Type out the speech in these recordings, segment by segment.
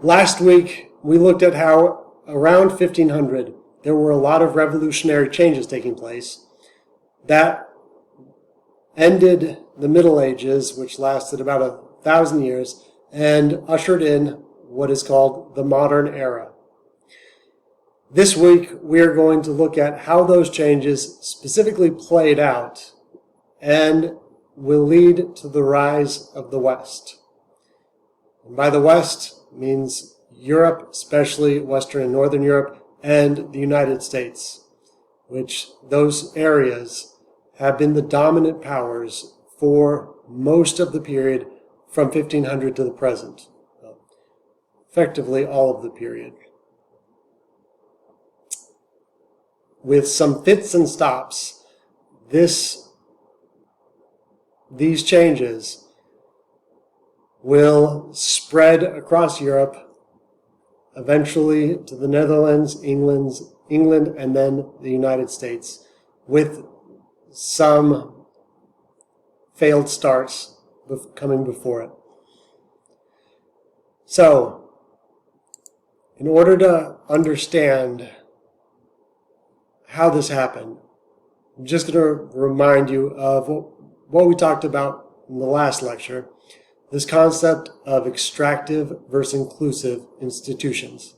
Last week, we looked at how around 1500, there were a lot of revolutionary changes taking place that ended the Middle Ages, which lasted about 1,000 years, and ushered in what is called the modern era. This week, we are going to look at how those changes specifically played out and will lead to the rise of the West. And by the West means Europe, especially Western and Northern Europe, and the United States, which those areas have been the dominant powers for most of the period from 1500 to the present. Effectively all of the period. With some fits and stops, these changes will spread across Europe, eventually to the Netherlands, England, and then the United States, with some failed starts coming before it. So, in order to understand how this happened, I'm just going to remind you of what we talked about in the last lecture, this concept of extractive versus inclusive institutions.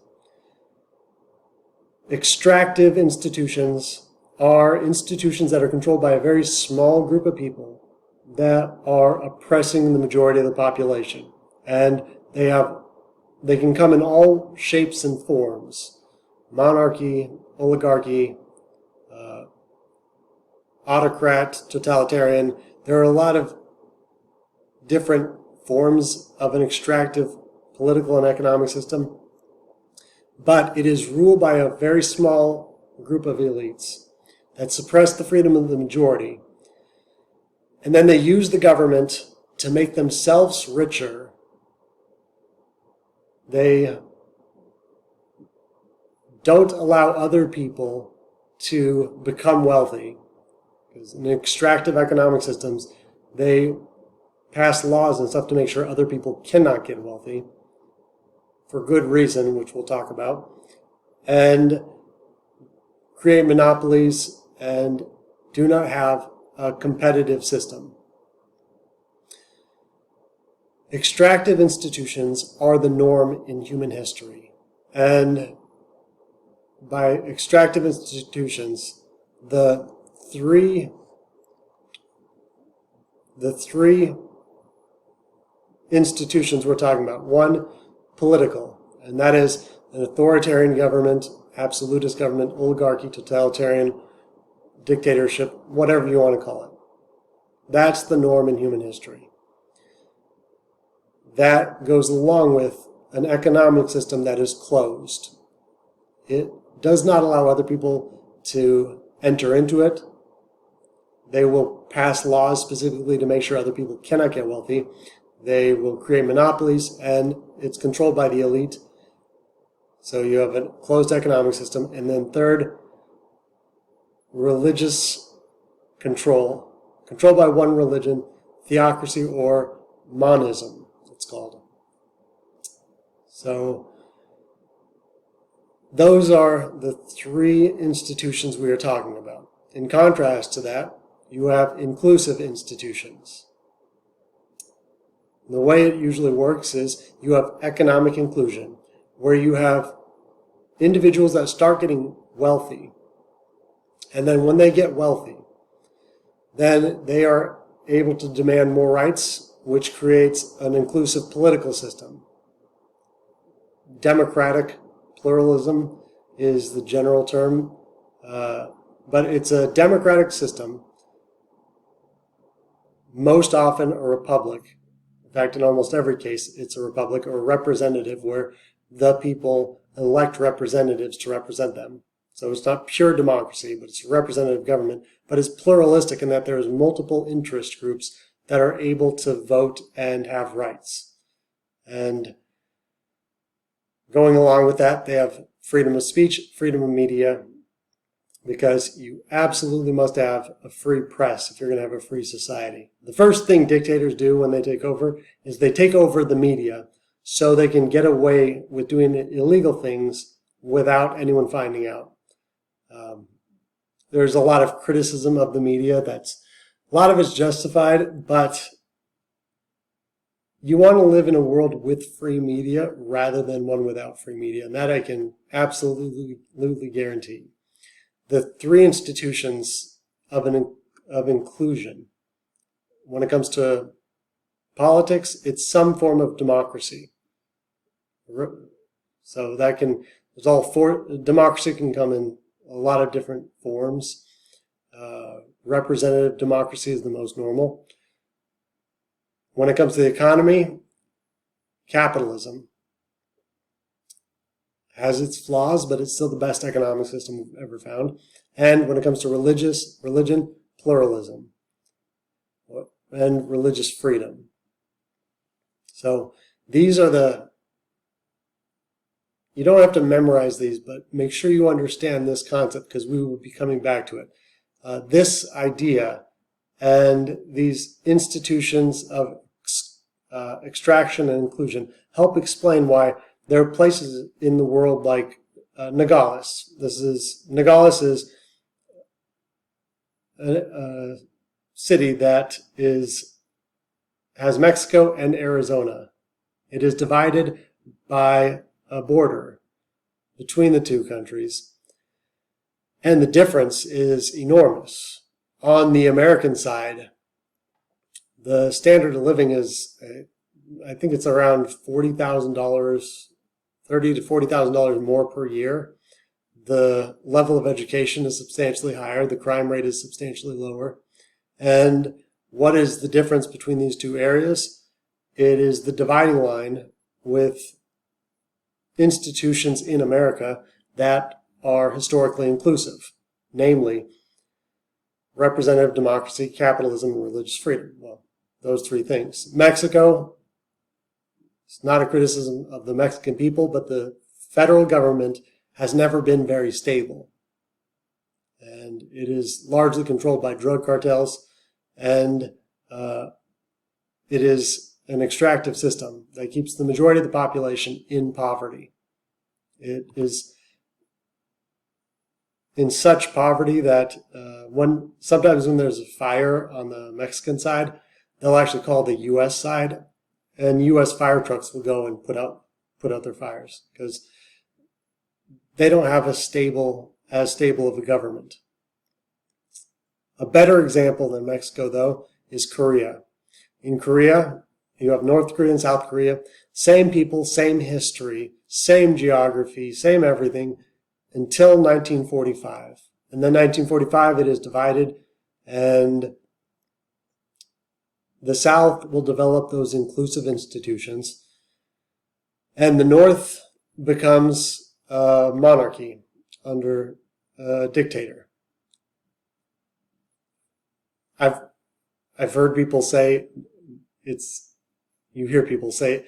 Extractive institutions are institutions that are controlled by a very small group of people that are oppressing the majority of the population. And they can come in all shapes and forms: monarchy, oligarchy, autocrat, totalitarian. There are a lot of different forms of an extractive political and economic system, but it is ruled by a very small group of elites that suppress the freedom of the majority, and then they use the government to make themselves richer. They don't allow other people to become wealthy. Because in extractive economic systems, they pass laws and stuff to make sure other people cannot get wealthy, for good reason, which we'll talk about, and create monopolies and do not have a competitive system. Extractive institutions are the norm in human history. And by extractive institutions, the three institutions we're talking about. One, political, and that is an authoritarian government, absolutist government, oligarchy, totalitarian, dictatorship, whatever you want to call it. That's the norm in human history. That goes along with an economic system that is closed. It does not allow other people to enter into it. They will pass laws specifically to make sure other people cannot get wealthy. They will create monopolies, and it's controlled by the elite. So you have a closed economic system. And then third, religious control. Controlled by one religion, theocracy, or monism, it's called. So those are the three institutions we are talking about. In contrast to that, you have inclusive institutions. The way it usually works is you have economic inclusion, where you have individuals that start getting wealthy, and then when they get wealthy, then they are able to demand more rights, which creates an inclusive political system. Democratic pluralism is the general term, but it's a democratic system, most often a republic. In fact, in almost every case, it's a republic or a representative where the people elect representatives to represent them. So it's not pure democracy, but it's a representative government, but it's pluralistic in that there's multiple interest groups that are able to vote and have rights. And going along with that, they have freedom of speech, freedom of media, because you absolutely must have a free press if you're going to have a free society. The first thing dictators do when they take over is they take over the media so they can get away with doing illegal things without anyone finding out. There's a lot of criticism of the media. A lot of it's justified, but you want to live in a world with free media rather than one without free media, and that I can absolutely guarantee. The three institutions of inclusion, when it comes to politics, it's some form of democracy. So democracy can come in a lot of different forms. Representative democracy is the most normal. When it comes to the economy, capitalism has its flaws, but it's still the best economic system we've ever found. And when it comes to religion, pluralism and religious freedom. So these are you don't have to memorize these, but make sure you understand this concept because we will be coming back to it. This idea and these institutions of extraction and inclusion help explain why there are places in the world like Nogales. Nogales is a city that has Mexico and Arizona. It is divided by a border between the two countries, and the difference is enormous. On the American side, the standard of living is, I think it's around $40,000, $30,000 to $40,000 more per year. The level of education is substantially higher. The crime rate is substantially lower. And what is the difference between these two areas? It is the dividing line with institutions in America that are historically inclusive, namely representative democracy, capitalism, and religious freedom. Well, those three things. Mexico, it's not a criticism of the Mexican people, but the federal government has never been very stable. And it is largely controlled by drug cartels, and it is an extractive system that keeps the majority of the population in poverty. It is in such poverty that sometimes when there's a fire on the Mexican side, they'll actually call the U.S. side, and U.S. fire trucks will go and put out their fires because they don't have as stable of a government. A better example than Mexico, though, is Korea. In Korea, you have North Korea and South Korea, same people, same history, same geography, same everything, until 1945. And then 1945, it is divided, and the South will develop those inclusive institutions, and the North becomes a monarchy under a dictator. I've heard people say you hear people say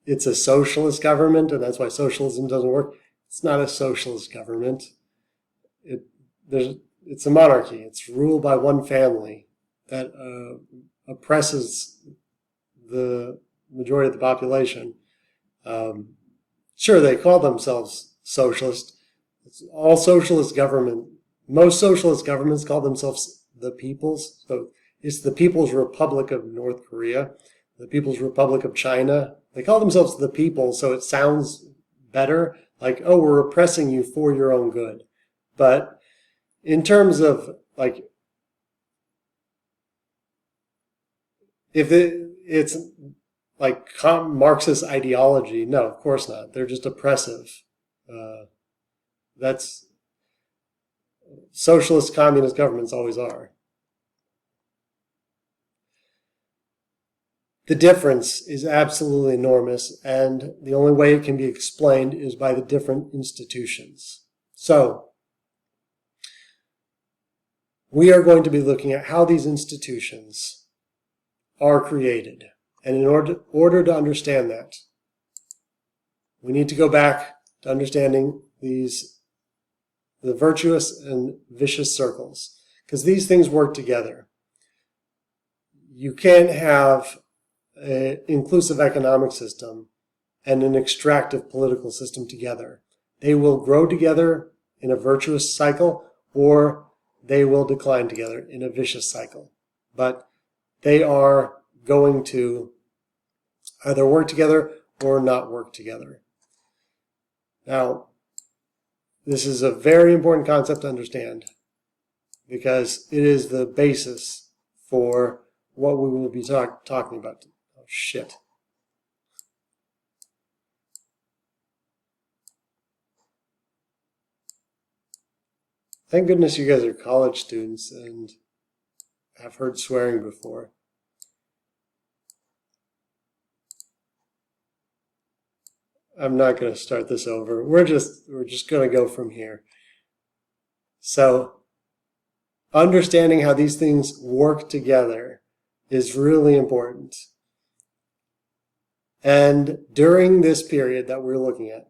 it's a socialist government, and that's why socialism doesn't work. It's not a socialist government. It's a monarchy. It's ruled by one family that oppresses the majority of the population. Sure, they call themselves socialist. It's all socialist government. Most socialist governments call themselves the People's. So it's the People's Republic of North Korea, the People's Republic of China. They call themselves the people, so it sounds better. Like, oh, we're oppressing you for your own good. But in terms of, like, if it's like Marxist ideology, no, of course not. They're just oppressive. That's socialist, communist governments always are. The difference is absolutely enormous, and the only way it can be explained is by the different institutions. So, we are going to be looking at how these institutions are created. And in order to understand that, we need to go back to understanding the virtuous and vicious circles, because these things work together. You can't have an inclusive economic system and an extractive political system together. They will grow together in a virtuous cycle, or they will decline together in a vicious cycle. But they are going to either work together or not work together. Now, this is a very important concept to understand because it is the basis for what we will be talking about. Oh, shit. Thank goodness you guys are college students and have heard swearing before. I'm not going to start this over. We're just going to go from here. So, understanding how these things work together is really important. And during this period that we're looking at,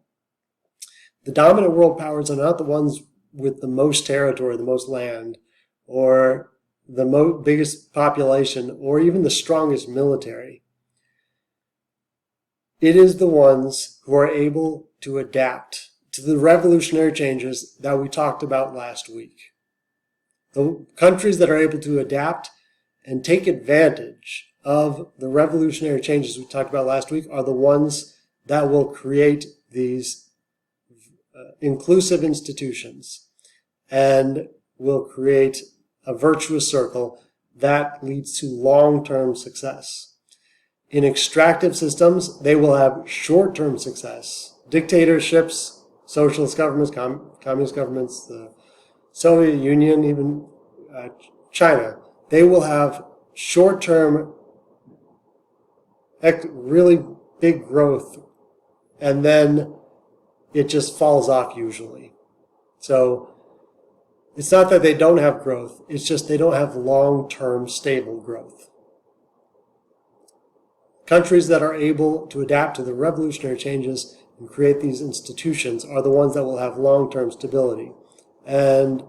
the dominant world powers are not the ones with the most territory, the most land, or the biggest population, or even the strongest military. It is the ones who are able to adapt to the revolutionary changes that we talked about last week. The countries that are able to adapt and take advantage of the revolutionary changes we talked about last week are the ones that will create these inclusive institutions and will create a virtuous circle that leads to long-term success. In extractive systems, they will have short-term success. Dictatorships, socialist governments, communist governments, the Soviet Union, even China, they will have short-term, really big growth, and then it just falls off usually. So it's not that they don't have growth, it's just they don't have long-term stable growth. Countries that are able to adapt to the revolutionary changes and create these institutions are the ones that will have long-term stability. And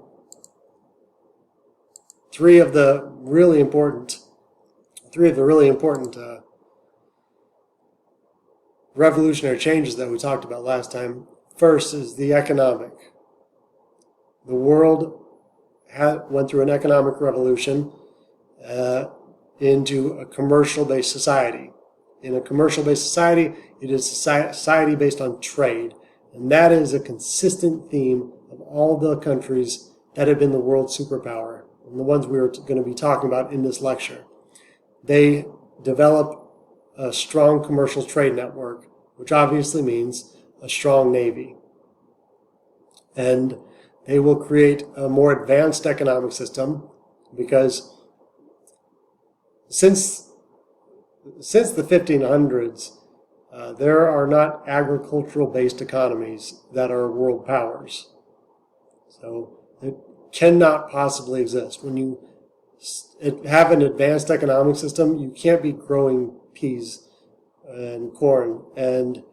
three of the really important revolutionary changes that we talked about last time. First is the economic. The world went through an economic revolution into a commercial-based society. In a commercial-based society, it is a society based on trade. And that is a consistent theme of all the countries that have been the world superpower, and the ones we are going to be talking about in this lecture. They develop a strong commercial trade network, which obviously means a strong navy. And they will create a more advanced economic system because since the 1500s, there are not agricultural-based economies that are world powers. So it cannot possibly exist. When you have an advanced economic system, you can't be growing peas and corn and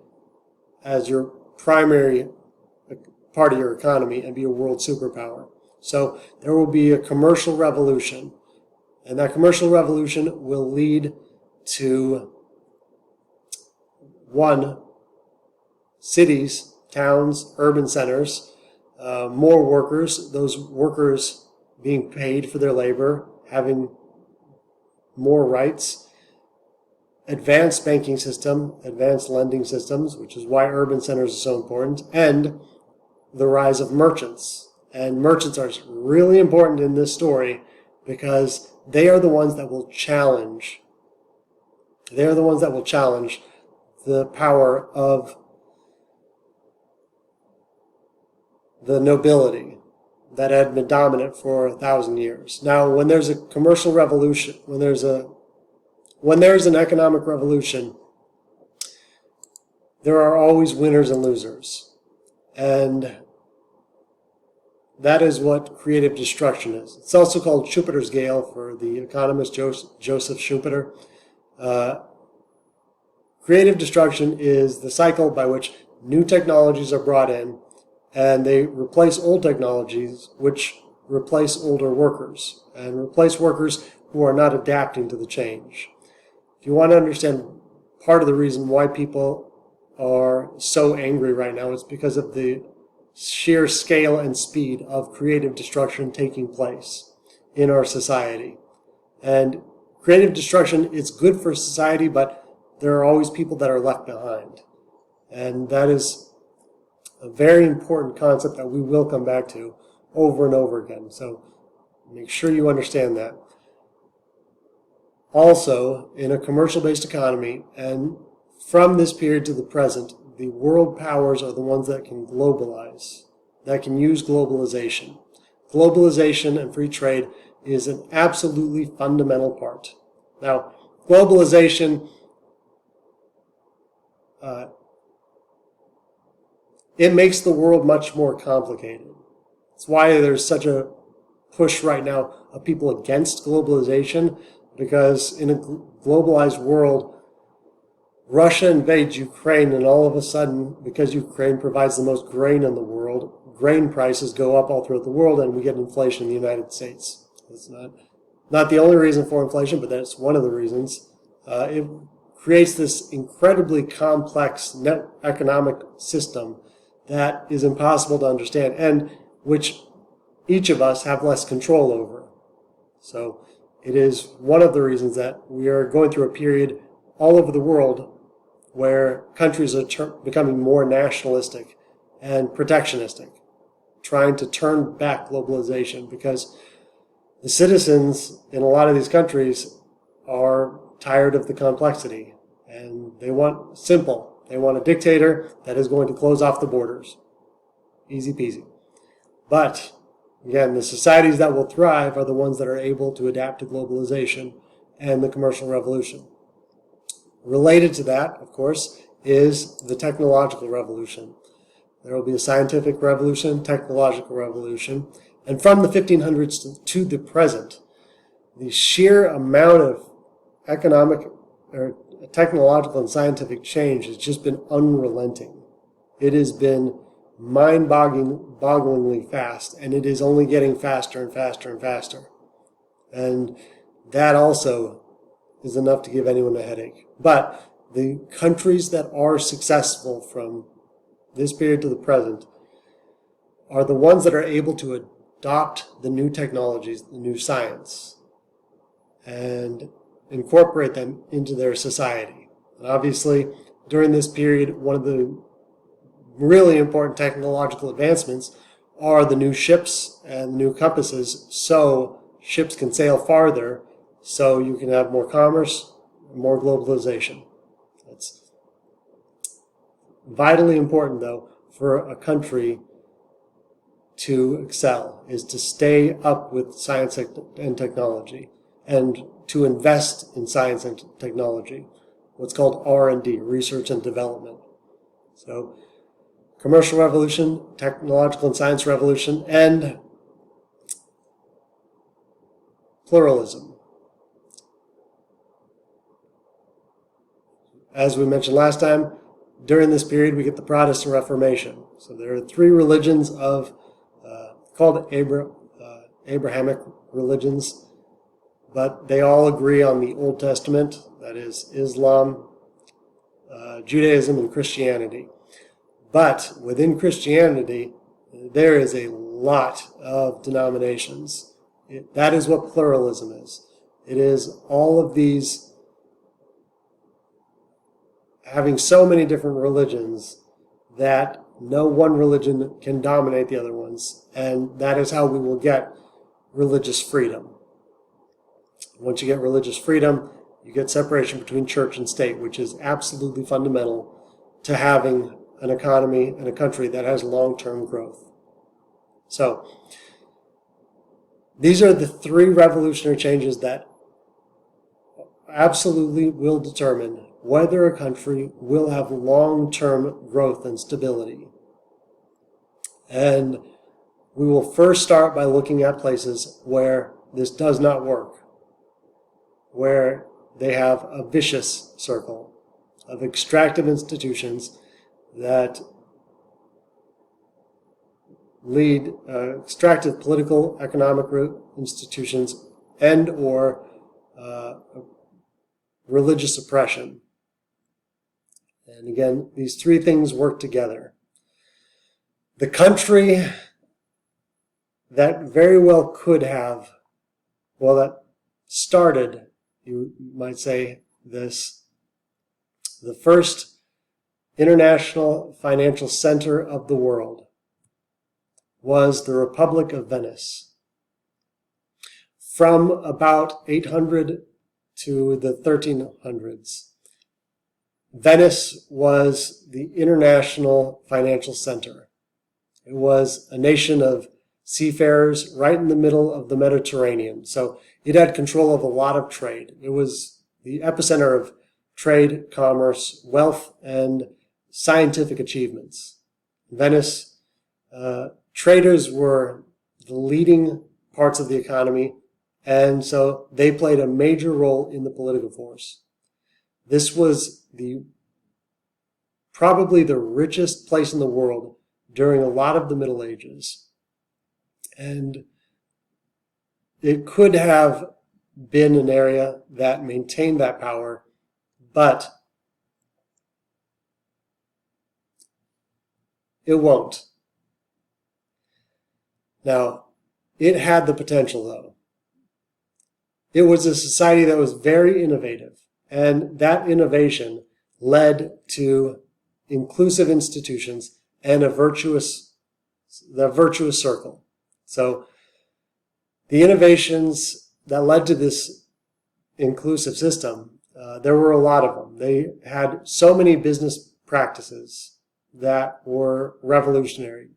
as your primary part of your economy and be a world superpower. So there will be a commercial revolution, and that commercial revolution will lead to cities, towns, urban centers, more workers, those workers being paid for their labor, having more rights, advanced banking system, advanced lending systems, which is why urban centers are so important, and the rise of merchants. And merchants are really important in this story because they are the ones that will challenge the power of the nobility that had been dominant for 1,000 years. Now, when there's a commercial revolution, when there's an economic revolution, there are always winners and losers. And that is what creative destruction is. It's also called Schumpeter's Gale for the economist Joseph Schumpeter. Creative destruction is the cycle by which new technologies are brought in and they replace old technologies, which replace older workers and replace workers who are not adapting to the change. If you want to understand part of the reason why people are so angry right now is because of the sheer scale and speed of creative destruction taking place in our society. And creative destruction is good for society, but there are always people that are left behind. And that is a very important concept that we will come back to over and over again. So make sure you understand that. Also, in a commercial-based economy, and from this period to the present, the world powers are the ones that can globalize, that can use globalization. Globalization and free trade is an absolutely fundamental part. Now, globalization, it makes the world much more complicated. That's why there's such a push right now of people against globalization, because in a globalized world, Russia invades Ukraine, and all of a sudden, because Ukraine provides the most grain in the world, grain prices go up all throughout the world, and we get inflation in the United States. It's not the only reason for inflation, but that's one of the reasons. It creates this incredibly complex net economic system that is impossible to understand, and which each of us have less control over. So it is one of the reasons that we are going through a period all over the world where countries are becoming more nationalistic and protectionistic, trying to turn back globalization, because the citizens in a lot of these countries are tired of the complexity, and they want simple. They want a dictator that is going to close off the borders. Easy peasy. But again, the societies that will thrive are the ones that are able to adapt to globalization and the commercial revolution. Related to that, of course, is the technological revolution. There will be a scientific revolution, technological revolution, and from the 1500s to the present, the sheer amount of economic or technological and scientific change has just been unrelenting. It has been mind-bogglingly fast, and it is only getting faster and faster and faster. And that also is enough to give anyone a headache. But the countries that are successful from this period to the present are the ones that are able to adopt the new technologies, the new science, and incorporate them into their society. And obviously, during this period, one of the really important technological advancements are the new ships and new compasses, so ships can sail farther, so you can have more commerce, more globalization. That's vitally important, though, for a country to excel, is to stay up with science and technology, and to invest in science and technology, what's called R&D, research and development. So, commercial revolution, technological and science revolution, and pluralism. As we mentioned last time, during this period we get the Protestant Reformation. So there are three religions called Abrahamic religions, but they all agree on the Old Testament, that is Islam, Judaism, and Christianity. But within Christianity, there is a lot of denominations. That is what pluralism is. It is all of these having so many different religions that no one religion can dominate the other ones, and that is how we will get religious freedom. Once you get religious freedom, you get separation between church and state, which is absolutely fundamental to having an economy and a country that has long-term growth. So, these are the three revolutionary changes that absolutely will determine whether a country will have long-term growth and stability. And we will first start by looking at places where this does not work, where they have a vicious circle of extractive institutions that lead extractive political, economic institutions and or religious oppression. And again, these three things work together. The country that very well could have, well, that started, you might say, this, the first international financial center of the world was the Republic of Venice. From about 800 to the 1300s, Venice was the international financial center. It was a nation of seafarers right in the middle of the Mediterranean. So it had control of a lot of trade. It was the epicenter of trade, commerce, wealth, and scientific achievements. Venice, traders were the leading parts of the economy, and so they played a major role in the political force. This was probably the richest place in the world during a lot of the Middle Ages. And it could have been an area that maintained that power, but it won't. Now, it had the potential, though. It was a society that was very innovative, and that innovation led to inclusive institutions and the virtuous circle. So the innovations that led to this inclusive system, there were a lot of them. They had so many business practices that were revolutionary.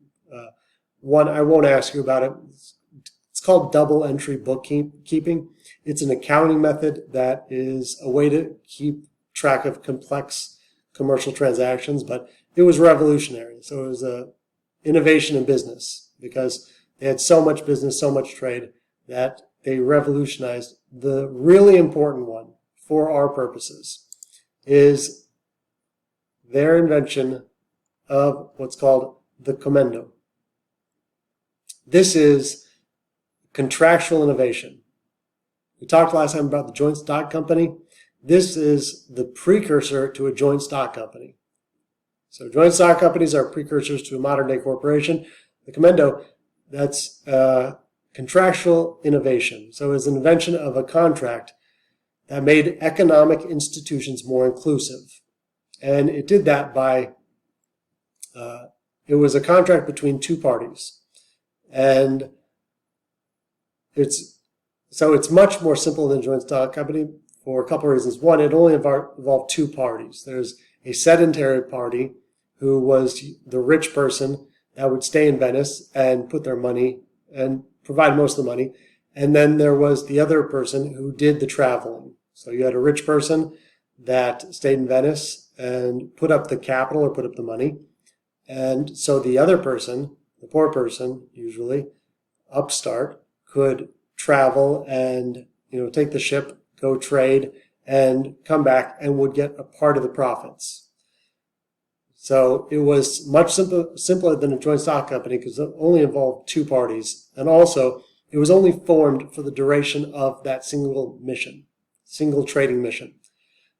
One, I won't ask you about it. It's called double entry bookkeeping. It's an accounting method that is a way to keep track of complex commercial transactions, but it was revolutionary. So it was an innovation in business because they had so much business, so much trade that they revolutionized. The really important one for our purposes is their invention of what's called the commendo. This is contractual innovation. We talked last time about the joint stock company. This is the precursor to a joint stock company. So joint stock companies are precursors to a modern-day corporation. The commendo, that's contractual innovation. So it's an invention of a contract that made economic institutions more inclusive. And it did that by, it was a contract between two parties. And it's much more simple than a joint stock company for a couple of reasons. One, it only involved two parties. There's a sedentary party who was the rich person that would stay in Venice and put their money and provide most of the money. And then there was the other person who did the traveling. So you had a rich person that stayed in Venice and put up the capital or put up the money. And so the other person, the poor person, usually, upstart, could travel and take the ship, go trade, and come back and would get a part of the profits. So it was much simpler than a joint stock company because it only involved two parties. And also, it was only formed for the duration of that single mission, single trading mission.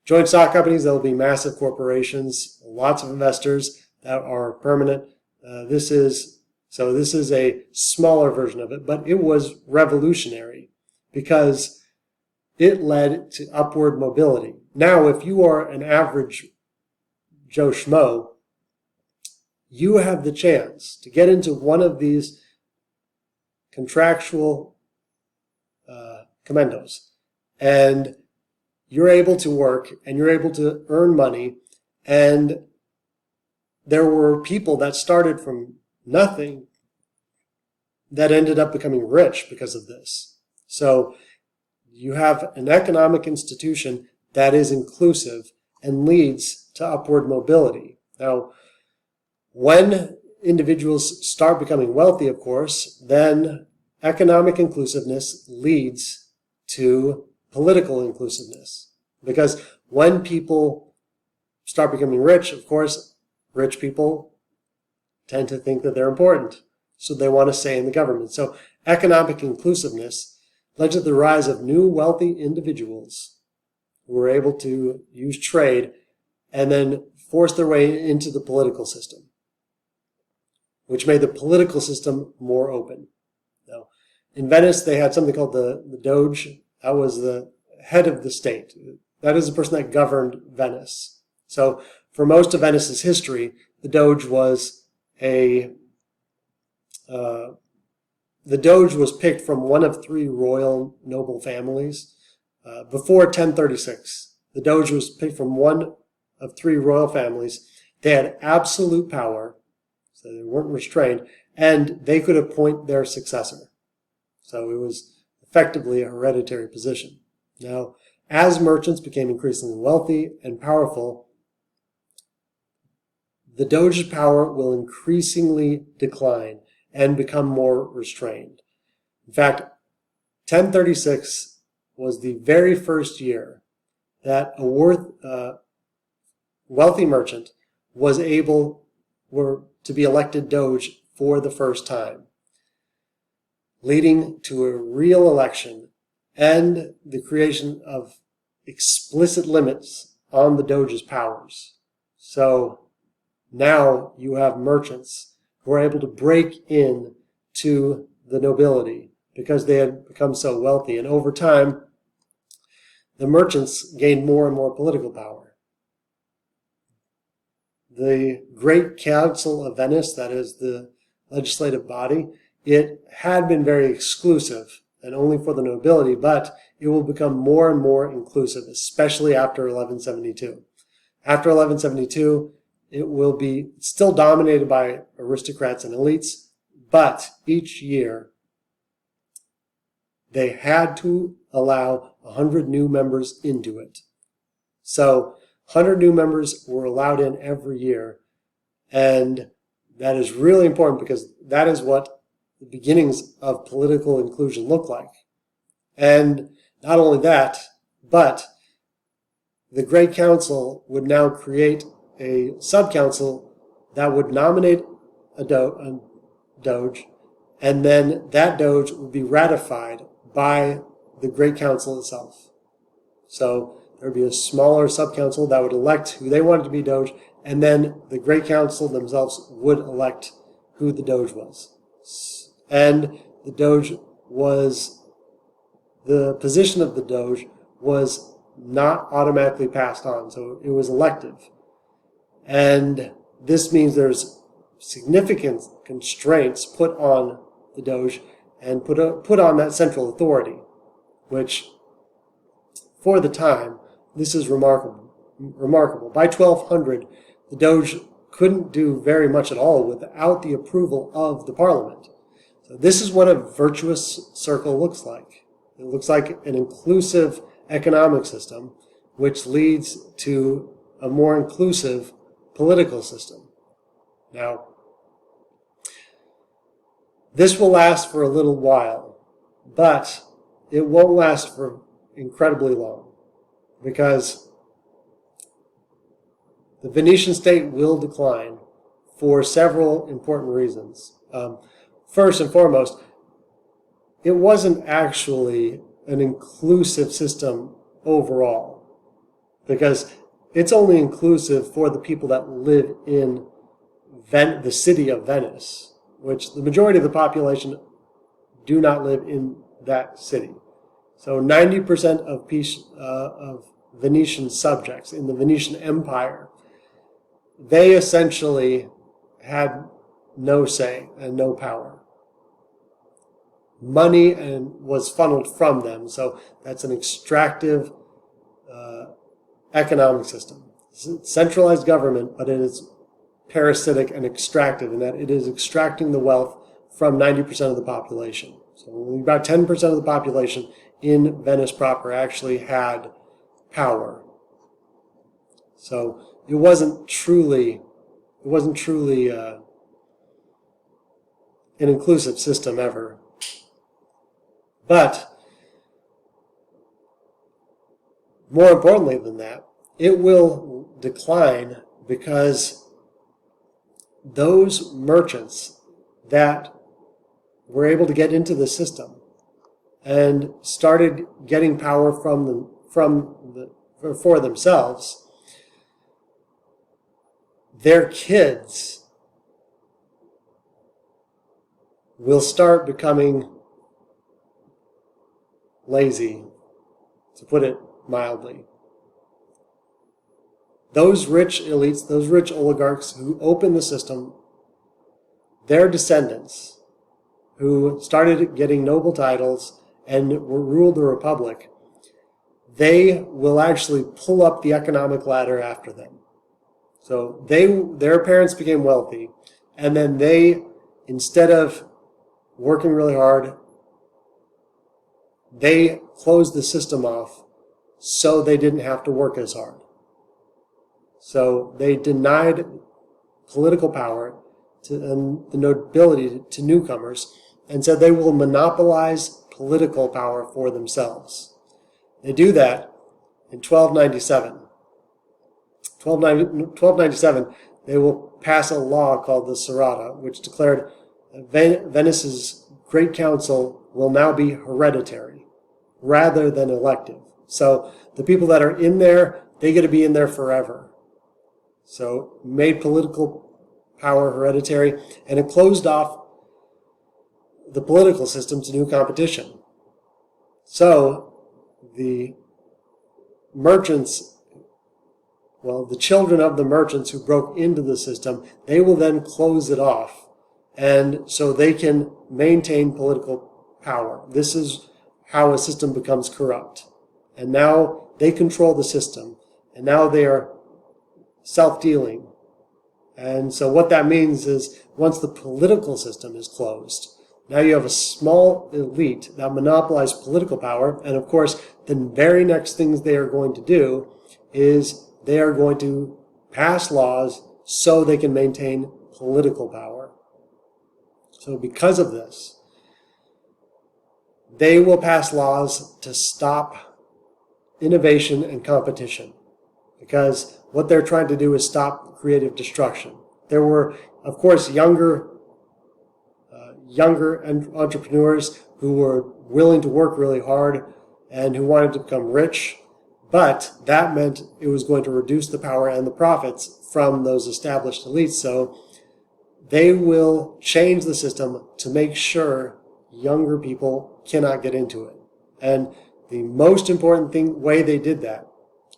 Joint stock companies, there will be massive corporations, lots of investors that are permanent. This is a smaller version of it, but it was revolutionary because it led to upward mobility. Now, if you are an average Joe Schmo, you have the chance to get into one of these contractual commandos, and you're able to work and you're able to earn money. And there were people that started from nothing that ended up becoming rich because of this. So you have an economic institution that is inclusive and leads to upward mobility. Now, when individuals start becoming wealthy, of course, then economic inclusiveness leads to political inclusiveness. Because when people start becoming rich, of course, rich people tend to think that they're important. So they want to say in the government. So economic inclusiveness led to the rise of new wealthy individuals who were able to use trade and then forced their way into the political system, which made the political system more open. Now, in Venice, they had something called the Doge. That was the head of the state. That is the person that governed Venice. So for most of Venice's history, the Doge was picked from one of three royal noble families. Before 1036, the Doge was picked from one of three royal families. They had absolute power, so they weren't restrained, and they could appoint their successor. So it was effectively a hereditary position. Now, as merchants became increasingly wealthy and powerful, the Doge's power will increasingly decline and become more restrained. In fact, 1036 was the very first year that a wealthy merchant was able to be elected Doge for the first time, leading to a real election and the creation of explicit limits on the Doge's powers. So now you have merchants who are able to break in to the nobility because they had become so wealthy. And over time, the merchants gained more and more political power. The Great Council of Venice, that is the legislative body, it had been very exclusive and only for the nobility, but it will become more and more inclusive, especially after 1172. After 1172, it will be still dominated by aristocrats and elites, but each year they had to allow 100 new members into it. So 100 new members were allowed in every year, and that is really important because that is what the beginnings of political inclusion look like. And not only that, but the Great Council would now create a sub-council that would nominate a Doge, and then that Doge would be ratified by the Great Council itself. So there would be a smaller sub-council that would elect who they wanted to be Doge, and then the Great Council themselves would elect who the Doge was. And the position of the Doge was not automatically passed on, so it was elective. And this means there's significant constraints put on the Doge and put on that central authority, which, for the time, this is remarkable. By 1200, the Doge couldn't do very much at all without the approval of the Parliament. So this is what a virtuous circle looks like. It looks like an inclusive economic system, which leads to a more inclusive political system. Now, this will last for a little while, but it won't last for incredibly long, because the Venetian state will decline for several important reasons. First and foremost, it wasn't actually an inclusive system overall, because it's only inclusive for the people that live in the city of Venice, which the majority of the population do not live in that city. So 90% of Venetian subjects in the Venetian Empire, they essentially had no say and no power. Money was funneled from them, so that's an extractive economic system. It's centralized government, but it is parasitic and extractive in that it is extracting the wealth from 90% of the population. So only about 10% of the population in Venice proper actually had power. So it wasn't truly an inclusive system ever. But more importantly than that, it will decline because those merchants that were able to get into the system and started getting power for themselves their kids will start becoming lazy, to put it mildly. Those rich elites, those rich oligarchs who opened the system, their descendants, who started getting noble titles and ruled the republic, they will actually pull up the economic ladder after them. So their parents became wealthy, and then they, instead of working really hard, they closed the system off so they didn't have to work as hard. So they denied political power and the nobility to newcomers, and said they will monopolize political power for themselves. They do that in 1297. 1297, they will pass a law called the Serrata, which declared Venice's Great Council will now be hereditary rather than elective. So the people that are in there, they get to be in there forever. So made political power hereditary, and it closed off the political system to new competition. So the merchants, well, the children of the merchants who broke into the system, they will then close it off, and so they can maintain political power. This is how a system becomes corrupt. And now they control the system, and now they are self-dealing. And so what that means is once the political system is closed, now you have a small elite that monopolize political power, and of course the very next things they are going to do is they are going to pass laws so they can maintain political power. So because of this, they will pass laws to stop innovation and competition, because what they're trying to do is stop creative destruction. There were, of course, younger entrepreneurs who were willing to work really hard and who wanted to become rich, but that meant it was going to reduce the power and the profits from those established elites. So they will change the system to make sure younger people cannot get into it. And the most important way they did that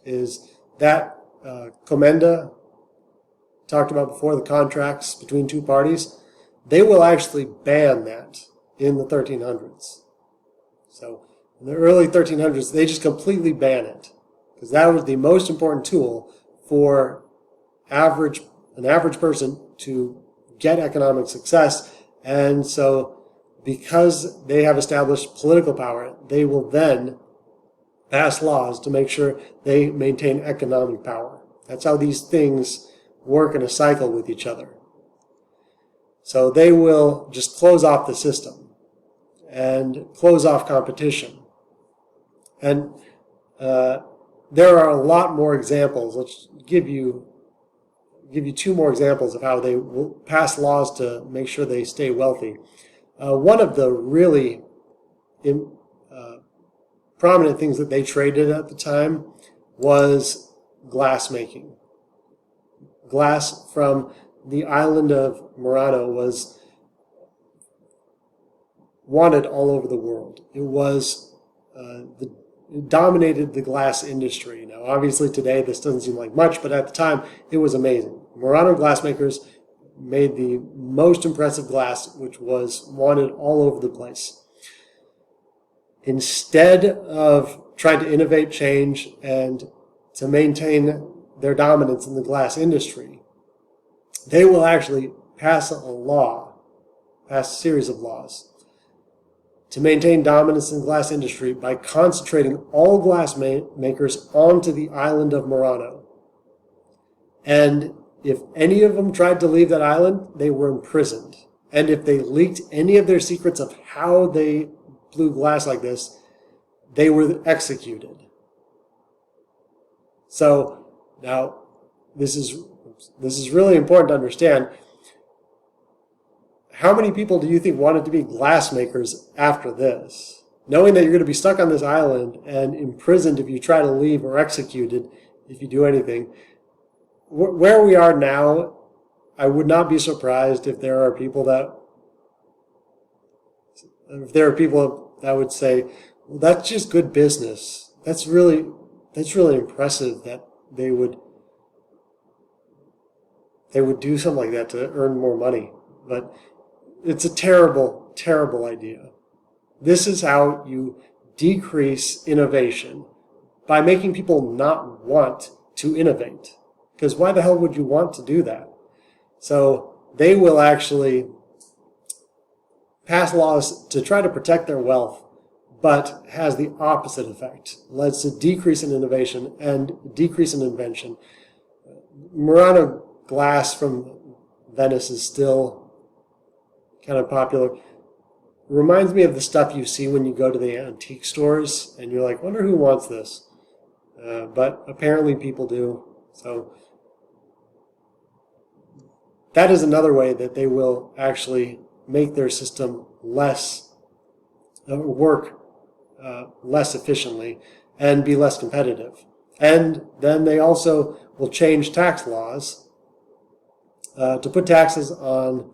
is that Comenda talked about before, the contracts between two parties. They will actually ban that in the 1300s. So in the early 1300s, they just completely ban it, because that was the most important tool for an average person to get economic success. And so because they have established political power, they will then pass laws to make sure they maintain economic power. That's how these things work in a cycle with each other. So they will just close off the system and close off competition. And there are a lot more examples. Let's give you two more examples of how they will pass laws to make sure they stay wealthy. One of the really prominent things that they traded at the time was glass making. Glass from the island of Murano was wanted all over the world. It dominated the glass industry. Now, obviously today this doesn't seem like much, but at the time it was amazing. Murano glassmakers made the most impressive glass, which was wanted all over the place. Instead of trying to innovate, change, and to maintain their dominance in the glass industry, they will actually pass a series of laws to maintain dominance in the glass industry by concentrating all glass makers onto the island of Murano. And if any of them tried to leave that island, they were imprisoned. And if they leaked any of their secrets of how they blew glass like this, they were executed. So now this is really important to understand. How many people do you think wanted to be glassmakers after this? Knowing that you're going to be stuck on this island and imprisoned if you try to leave, or executed if you do anything. where we are now, I would not be surprised if there are people that would say, well, that's just good business. That's really impressive that they would do something like that to earn more money. But it's a terrible, terrible idea. This is how you decrease innovation, by making people not want to innovate. Because why the hell would you want to do that? So they will actually pass laws to try to protect their wealth, but has the opposite effect. Leads to decrease in innovation and decrease in invention. Murano glass from Venice is still kind of popular. Reminds me of the stuff you see when you go to the antique stores, and you're like, wonder who wants this. But apparently people do. So that is another way that they will actually make their system work less efficiently and be less competitive. And then they also will change tax laws to put taxes on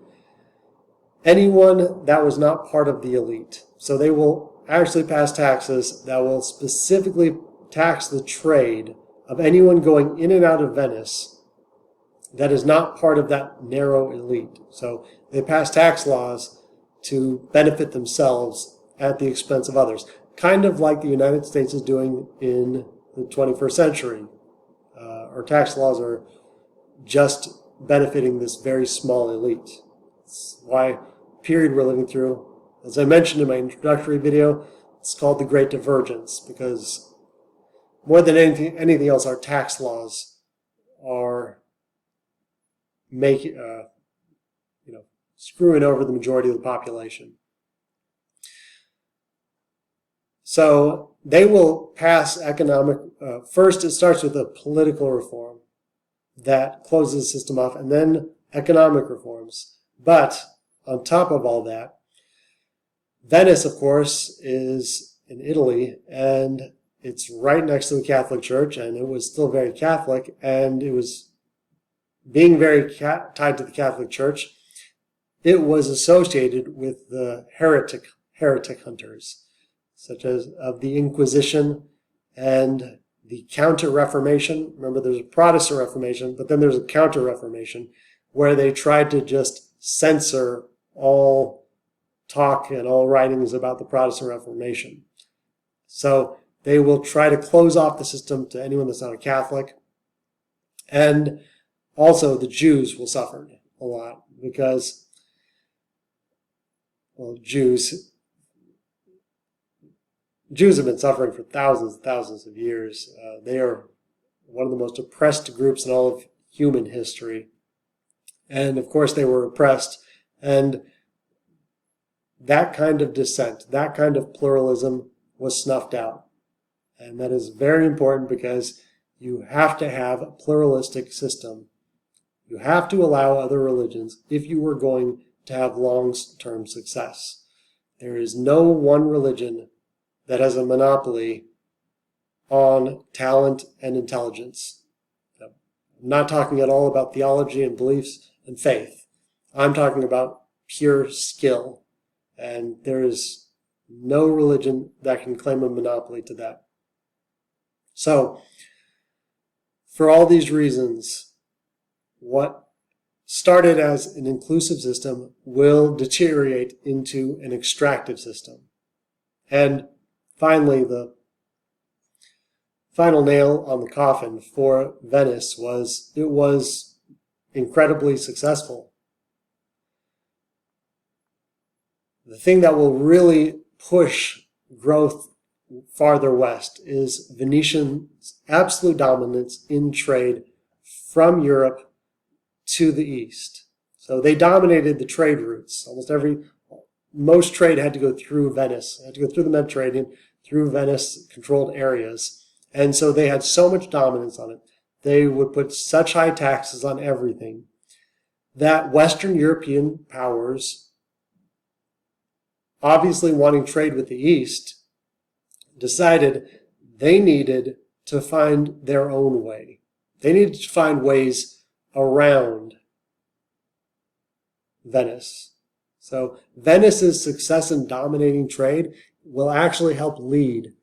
anyone that was not part of the elite. So they will actually pass taxes that will specifically tax the trade of anyone going in and out of Venice that is not part of that narrow elite. So they pass tax laws to benefit themselves at the expense of others, kind of like the United States is doing in the 21st century. Our tax laws are just benefiting this very small elite. That's why period we're living through. As I mentioned in my introductory video, it's called the Great Divergence, because more than anything else, our tax laws are screwing over the majority of the population. So they will pass economic. First, it starts with a political reform that closes the system off, and then economic reforms. But on top of all that, Venice, of course, is in Italy, and it's right next to the Catholic Church, and it was still very Catholic, and it was being very tied to the Catholic Church. It was associated with the heretic hunters, such as of the Inquisition and the Counter-Reformation. Remember, there's a Protestant Reformation, but then there's a Counter-Reformation, where they tried to just censor all talk and all writings about the Protestant Reformation. So they will try to close off the system to anyone that's not a Catholic. And also the Jews will suffer a lot, because, well, Jews have been suffering for thousands and thousands of years. They are one of the most oppressed groups in all of human history. And of course they were oppressed. And that kind of dissent, that kind of pluralism was snuffed out. And that is very important, because you have to have a pluralistic system. You have to allow other religions if you are going to have long-term success. There is no one religion that has a monopoly on talent and intelligence. I'm not talking at all about theology and beliefs and faith. I'm talking about pure skill. And there is no religion that can claim a monopoly to that. So, for all these reasons, what started as an inclusive system will deteriorate into an extractive system. And finally, the final nail on the coffin for Venice was it was incredibly successful. The thing that will really push growth farther west is Venetian's absolute dominance in trade from Europe to the east. So they dominated the trade routes. Most trade had to go through Venice, had to go through the Mediterranean, through Venice-controlled areas. And so they had so much dominance on it. They would put such high taxes on everything that Western European powers, obviously wanting trade with the East, decided they needed to find their own way. they needed to find ways around Venice. So Venice's success in dominating trade will actually help lead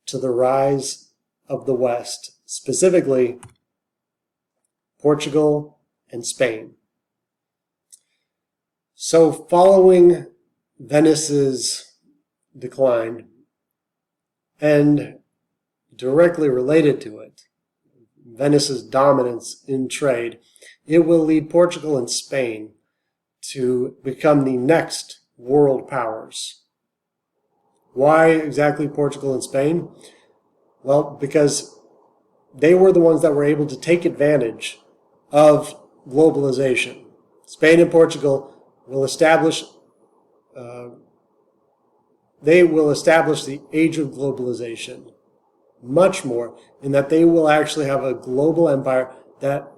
to the rise of the West, specifically Portugal and Spain. So following Venice's decline, and directly related to it, Venice's dominance in trade, it will lead Portugal and Spain to become the next world powers. Why exactly Portugal and Spain? Well, because they were the ones that were able to take advantage of globalization. Spain and Portugal will establish the age of globalization much more, in that they will actually have a global empire that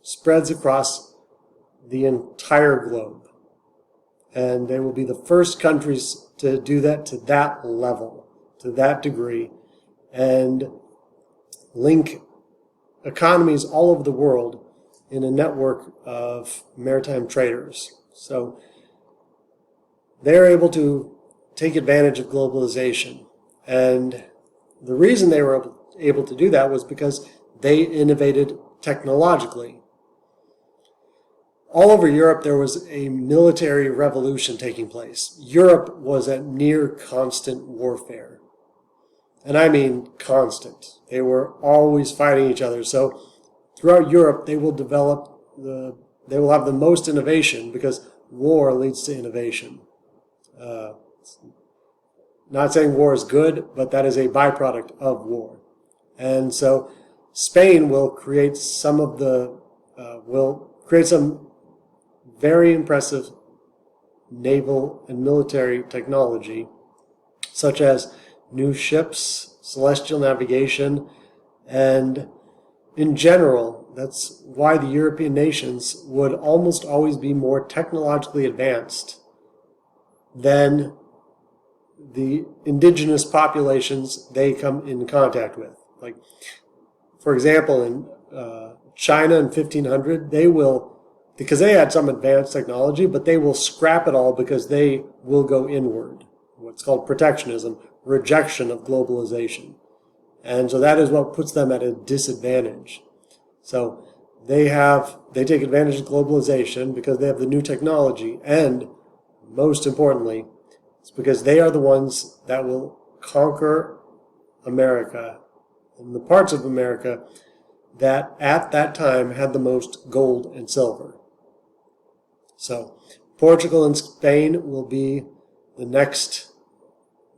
spreads across the entire globe. And they will be the first countries to do that to that level, to that degree, and link economies all over the world in a network of maritime traders. So they're able to take advantage of globalization. And the reason they were able to do that was because they innovated technologically. All over Europe, there was a military revolution taking place. Europe was at near constant warfare. And I mean constant. They were always fighting each other. So throughout Europe, they will have the most innovation, because war leads to innovation. Not saying war is good, but that is a byproduct of war. And so Spain will create some very impressive naval and military technology, such as new ships, celestial navigation, and in general, that's why the European nations would almost always be more technologically advanced than the indigenous populations they come in contact with. Like, for example, in China in 1500, because they had some advanced technology, but they will scrap it all because they will go inward. What's called protectionism, rejection of globalization. And so that is what puts them at a disadvantage. So they take advantage of globalization because they have the new technology, and most importantly, it's because they are the ones that will conquer America and the parts of America that at that time had the most gold and silver. So Portugal and Spain will be the next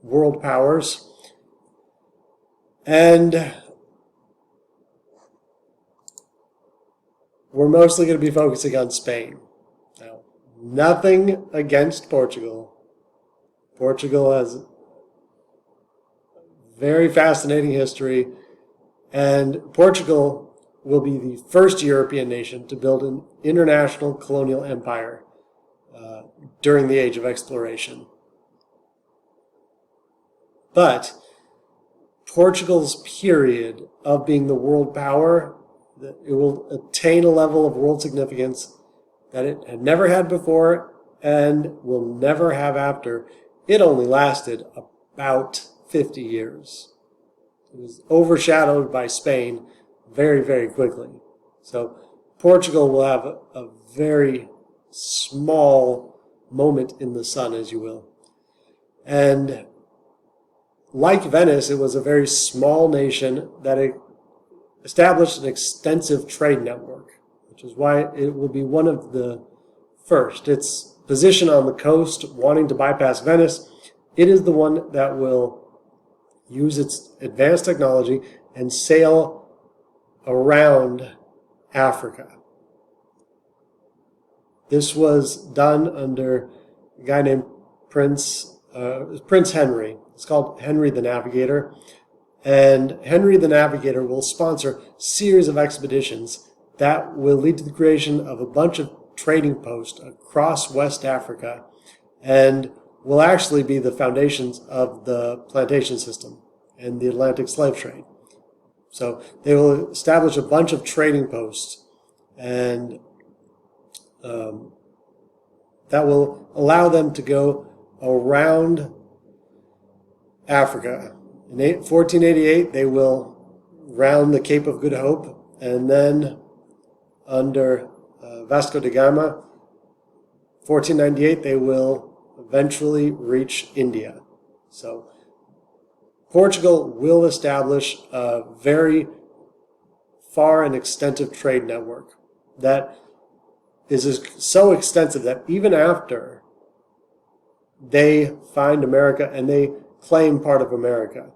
world powers. And we're mostly going to be focusing on Spain. Now, nothing against Portugal. Portugal has a very fascinating history, and Portugal will be the first European nation to build an international colonial empire during the Age of Exploration. But Portugal's period of being the world power, it will attain a level of world significance that it had never had before and will never have after. It only lasted about 50 years. It was overshadowed by Spain very, very quickly. So Portugal will have a very small moment in the sun, as you will. And like Venice, it was a very small nation that established an extensive trade network, which is why it will be one of the first. Its position on the coast, wanting to bypass Venice, it is the one that will use its advanced technology and sail around Africa. This was done under a guy named Prince Henry. It's called Henry the Navigator. And Henry the Navigator will sponsor a series of expeditions that will lead to the creation of a bunch of trading posts across West Africa, and will actually be the foundations of the plantation system and the Atlantic slave trade. So they will establish a bunch of trading posts, and that will allow them to go around Africa. In 1488, they will round the Cape of Good Hope, and then under Vasco da Gama, 1498, they will eventually reach India. So Portugal will establish a very far and extensive trade network that is so extensive that even after they find America and they claim part of America,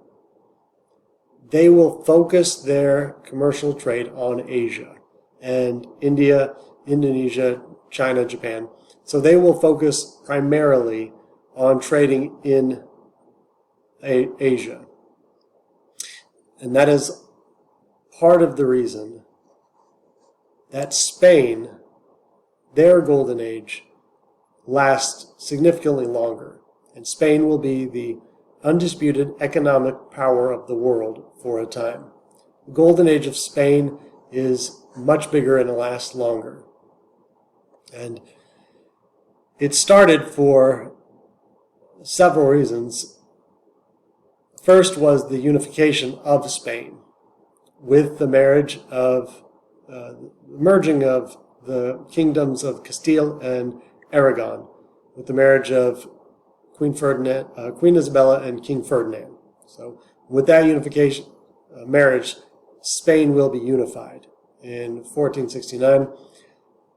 they will focus their commercial trade on Asia and India, Indonesia, China, Japan. So they will focus primarily on trading in Asia. And that is part of the reason that Spain, their golden age, lasts significantly longer. And Spain will be the undisputed economic power of the world for a time. The golden age of Spain is much bigger and lasts longer. And it started for several reasons. First was the unification of Spain with the merging of the kingdoms of Castile and Aragon, with the marriage of Queen Isabella and King Ferdinand. So with that unification, marriage, Spain will be unified in 1469.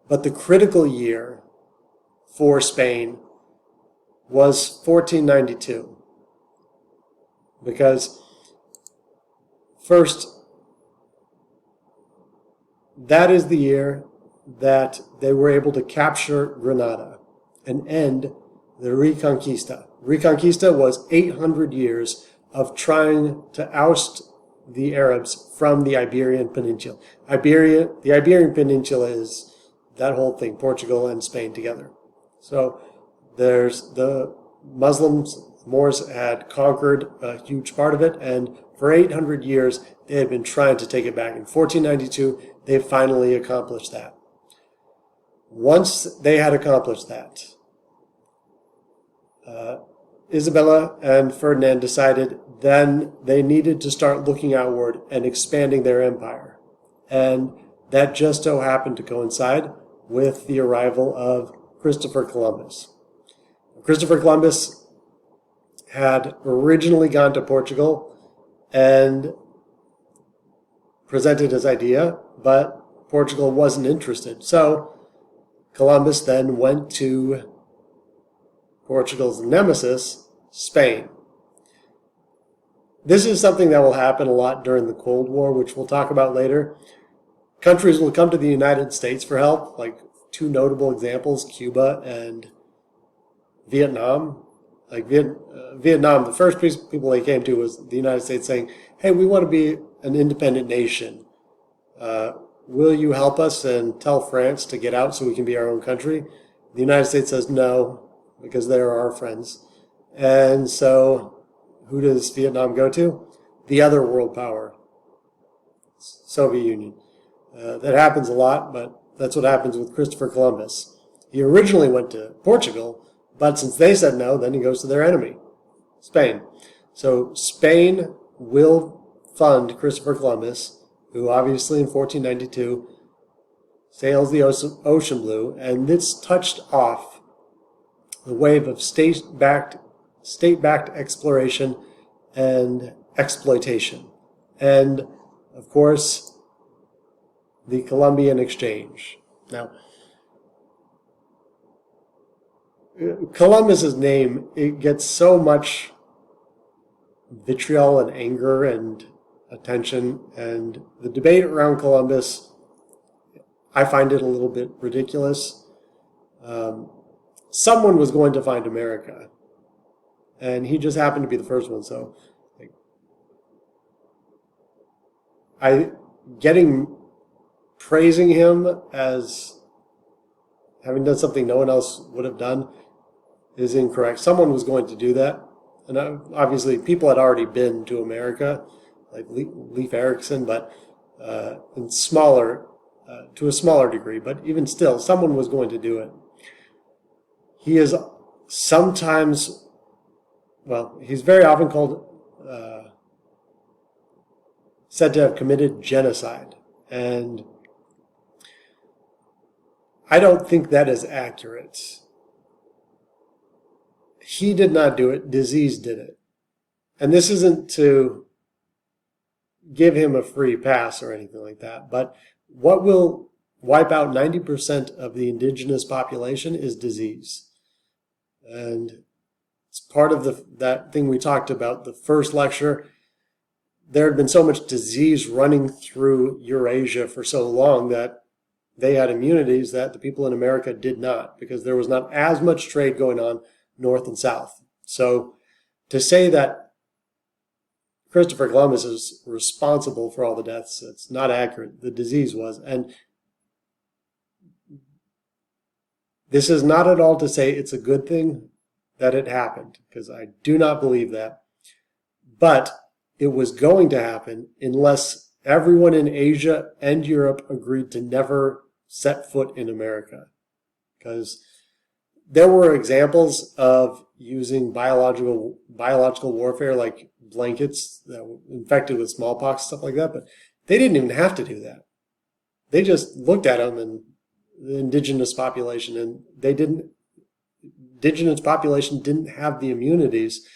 But the critical year for Spain was 1492. Because first, that is the year that they were able to capture Granada and end the Reconquista. Reconquista was 800 years of trying to oust the Arabs from the Iberian Peninsula. The Iberian Peninsula is that whole thing, Portugal and Spain together. So there's the Muslims, Moors had conquered a huge part of it, and for 800 years they had been trying to take it back. In 1492, they finally accomplished that. Once they had accomplished that, Isabella and Ferdinand decided then they needed to start looking outward and expanding their empire. And that just so happened to coincide with the arrival of Christopher Columbus. Christopher Columbus had originally gone to Portugal and presented his idea, but Portugal wasn't interested. So Columbus then went to Portugal's nemesis, Spain. This is something that will happen a lot during the Cold War, which we'll talk about later. Countries will come to the United States for help, like two notable examples, Cuba and Vietnam. Like Vietnam, the first people they came to was the United States saying, hey, we want to be an independent nation. Will you help us and tell France to get out so we can be our own country? The United States says no, because they're our friends. And so who does Vietnam go to? The other world power, Soviet Union. That happens a lot, but that's what happens with Christopher Columbus. He originally went to Portugal, but since they said no, then he goes to their enemy, Spain. So Spain will fund Christopher Columbus, who obviously in 1492 sails the ocean blue, and this touched off the wave of state-backed exploration and exploitation. And, of course, the Columbian Exchange. Now, Columbus's name, it gets so much vitriol and anger and attention, and the debate around Columbus, I find it a little bit ridiculous. Someone was going to find America, and he just happened to be the first one. So, praising him as having done something no one else would have done is incorrect. Someone was going to do that, and obviously people had already been to America, like Leif Erikson, but in smaller, to a smaller degree. But even still, someone was going to do it. He is sometimes, well, he's very often called, said to have committed genocide. And I don't think that is accurate. He did not do it. Disease did it. And this isn't to give him a free pass or anything like that, but what will wipe out 90% of the indigenous population is disease. And it's part of that thing we talked about, the first lecture. There had been so much disease running through Eurasia for so long that they had immunities that the people in America did not, because there was not as much trade going on north and south. So to say that Christopher Columbus is responsible for all the deaths, it's not accurate. The disease was. And this is not at all to say it's a good thing that it happened, because I do not believe that. But it was going to happen unless everyone in Asia and Europe agreed to never set foot in America. Because there were examples of using biological warfare, like blankets that were infected with smallpox, stuff like that, but they didn't even have to do that. They just looked at them and the indigenous population, and indigenous population didn't have the immunities.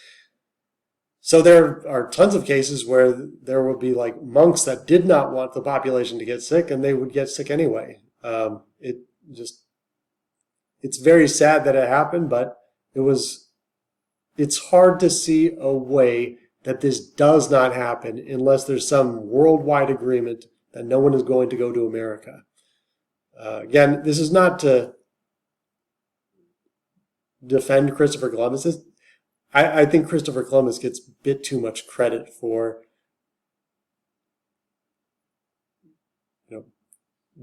So there are tons of cases where there would be like monks that did not want the population to get sick, and they would get sick anyway. It's very sad that it happened, but it's hard to see a way that this does not happen unless there's some worldwide agreement that no one is going to go to America. Again, this is not to defend Christopher Columbus. I think Christopher Columbus gets a bit too much credit for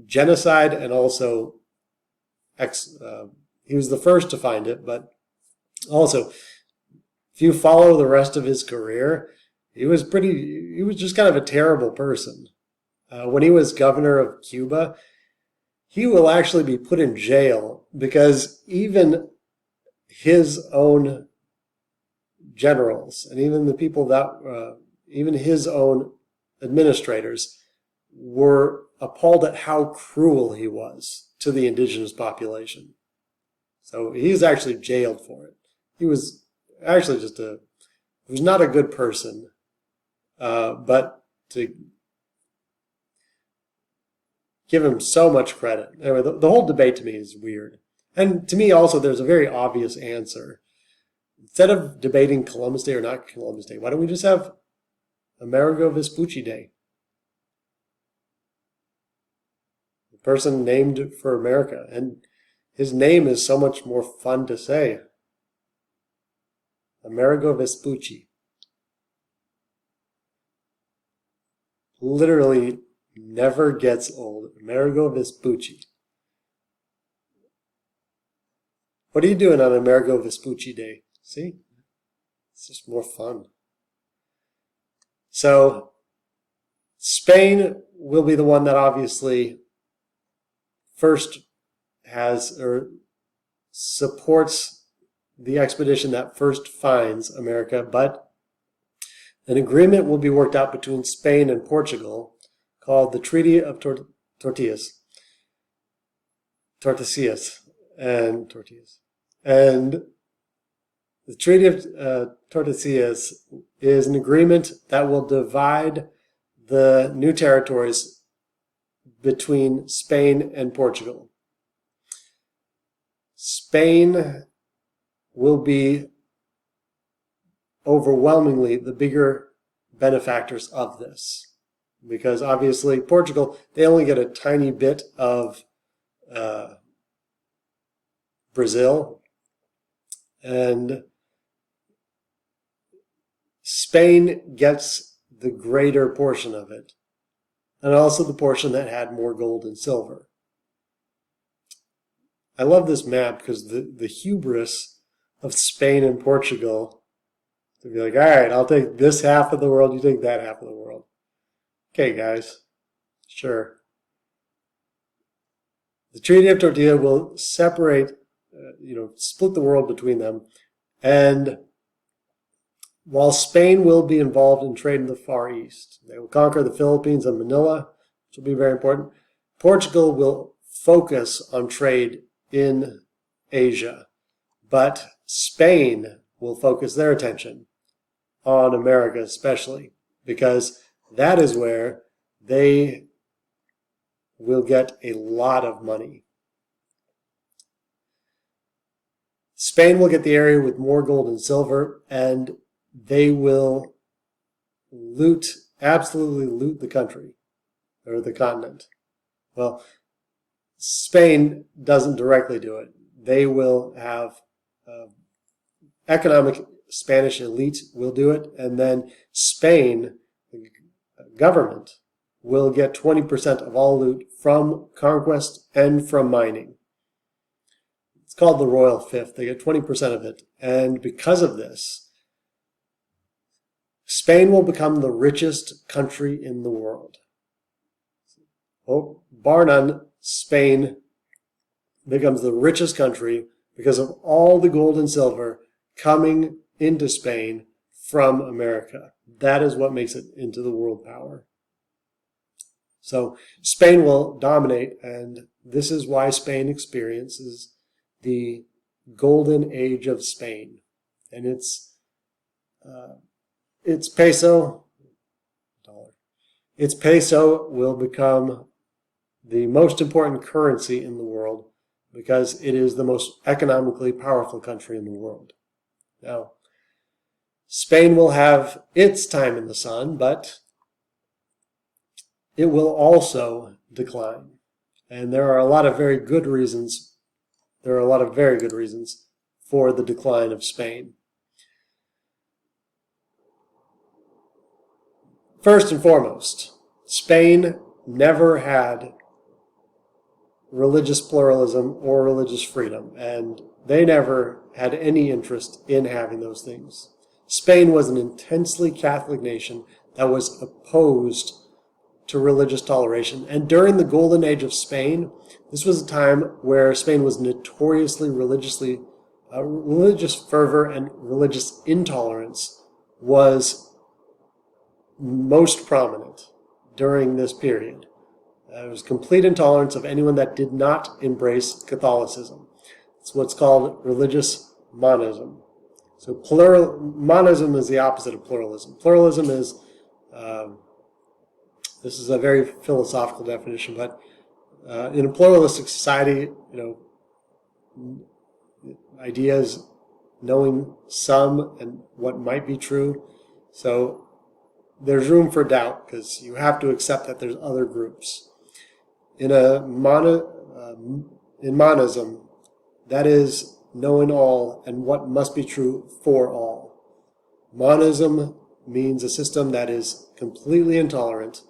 genocide, and also he was the first to find it, but also if you follow the rest of his career, he was just kind of a terrible person. When he was governor of Cuba, he will actually be put in jail because even his own generals and even the people that, even his own administrators were appalled at how cruel he was to the indigenous population. So he's actually jailed for it. He was actually he was not a good person, but to give him so much credit. Anyway, the whole debate to me is weird. And to me also, there's a very obvious answer. Instead of debating Columbus Day or not Columbus Day, why don't we just have Amerigo Vespucci Day? The person named for America. And his name is so much more fun to say. Amerigo Vespucci. Literally never gets old. Amerigo Vespucci. What are you doing on Amerigo Vespucci Day? See? It's just more fun. So, Spain will be the one that obviously first has or supports the expedition that first finds America, but an agreement will be worked out between Spain and Portugal called the Treaty of Tordesillas. And the Treaty of Tordesillas is an agreement that will divide the new territories between Spain and Portugal. Spain will be overwhelmingly the bigger benefactors of this, because obviously Portugal, they only get a tiny bit of Brazil, and Spain gets the greater portion of it, and also the portion that had more gold and silver. I love this map because the hubris of Spain and Portugal To be like, all right, I'll take this half of the world, you take that half of the world. Okay, guys, sure. The Treaty of Tortilla will separate, split the world between them. And while Spain will be involved in trade in the Far East, they will conquer the Philippines and Manila, which will be very important. Portugal will focus on trade in Asia, but Spain will focus their attention on America especially, because that is where they will get a lot of money. Spain will get the area with more gold and silver, and they will absolutely loot the country, or the continent. Well, Spain doesn't directly do it. They will have economic Spanish elite will do it, and then Spain, the government, will get 20% of all loot from conquest and from mining. It's called the Royal Fifth. They get 20% of it. And because of this, Spain will become the richest country in the world. Bar none, Spain becomes the richest country because of all the gold and silver coming into Spain from America. That is what makes it into the world power. So Spain will dominate, and this is why Spain experiences the golden age of Spain. And its peso will become the most important currency in the world because it is the most economically powerful country in the world. Now, Spain will have its time in the sun, but it will also decline. And there are a lot of very good reasons. There are a lot of very good reasons for the decline of Spain. First and foremost, Spain never had religious pluralism or religious freedom, and they never had any interest in having those things. Spain was an intensely Catholic nation that was opposed to religious toleration, and during the golden age of Spain, this was a time where Spain was notoriously religious fervor and religious intolerance was most prominent during this period. There was complete intolerance of anyone that did not embrace Catholicism. It's what's called religious monism. So monism is the opposite of pluralism. Pluralism is, this is a very philosophical definition, but in a pluralistic society, ideas knowing some and what might be true. So there's room for doubt because you have to accept that there's other groups. In monism, that is knowing all and what must be true for all. Monism means a system that is completely intolerant,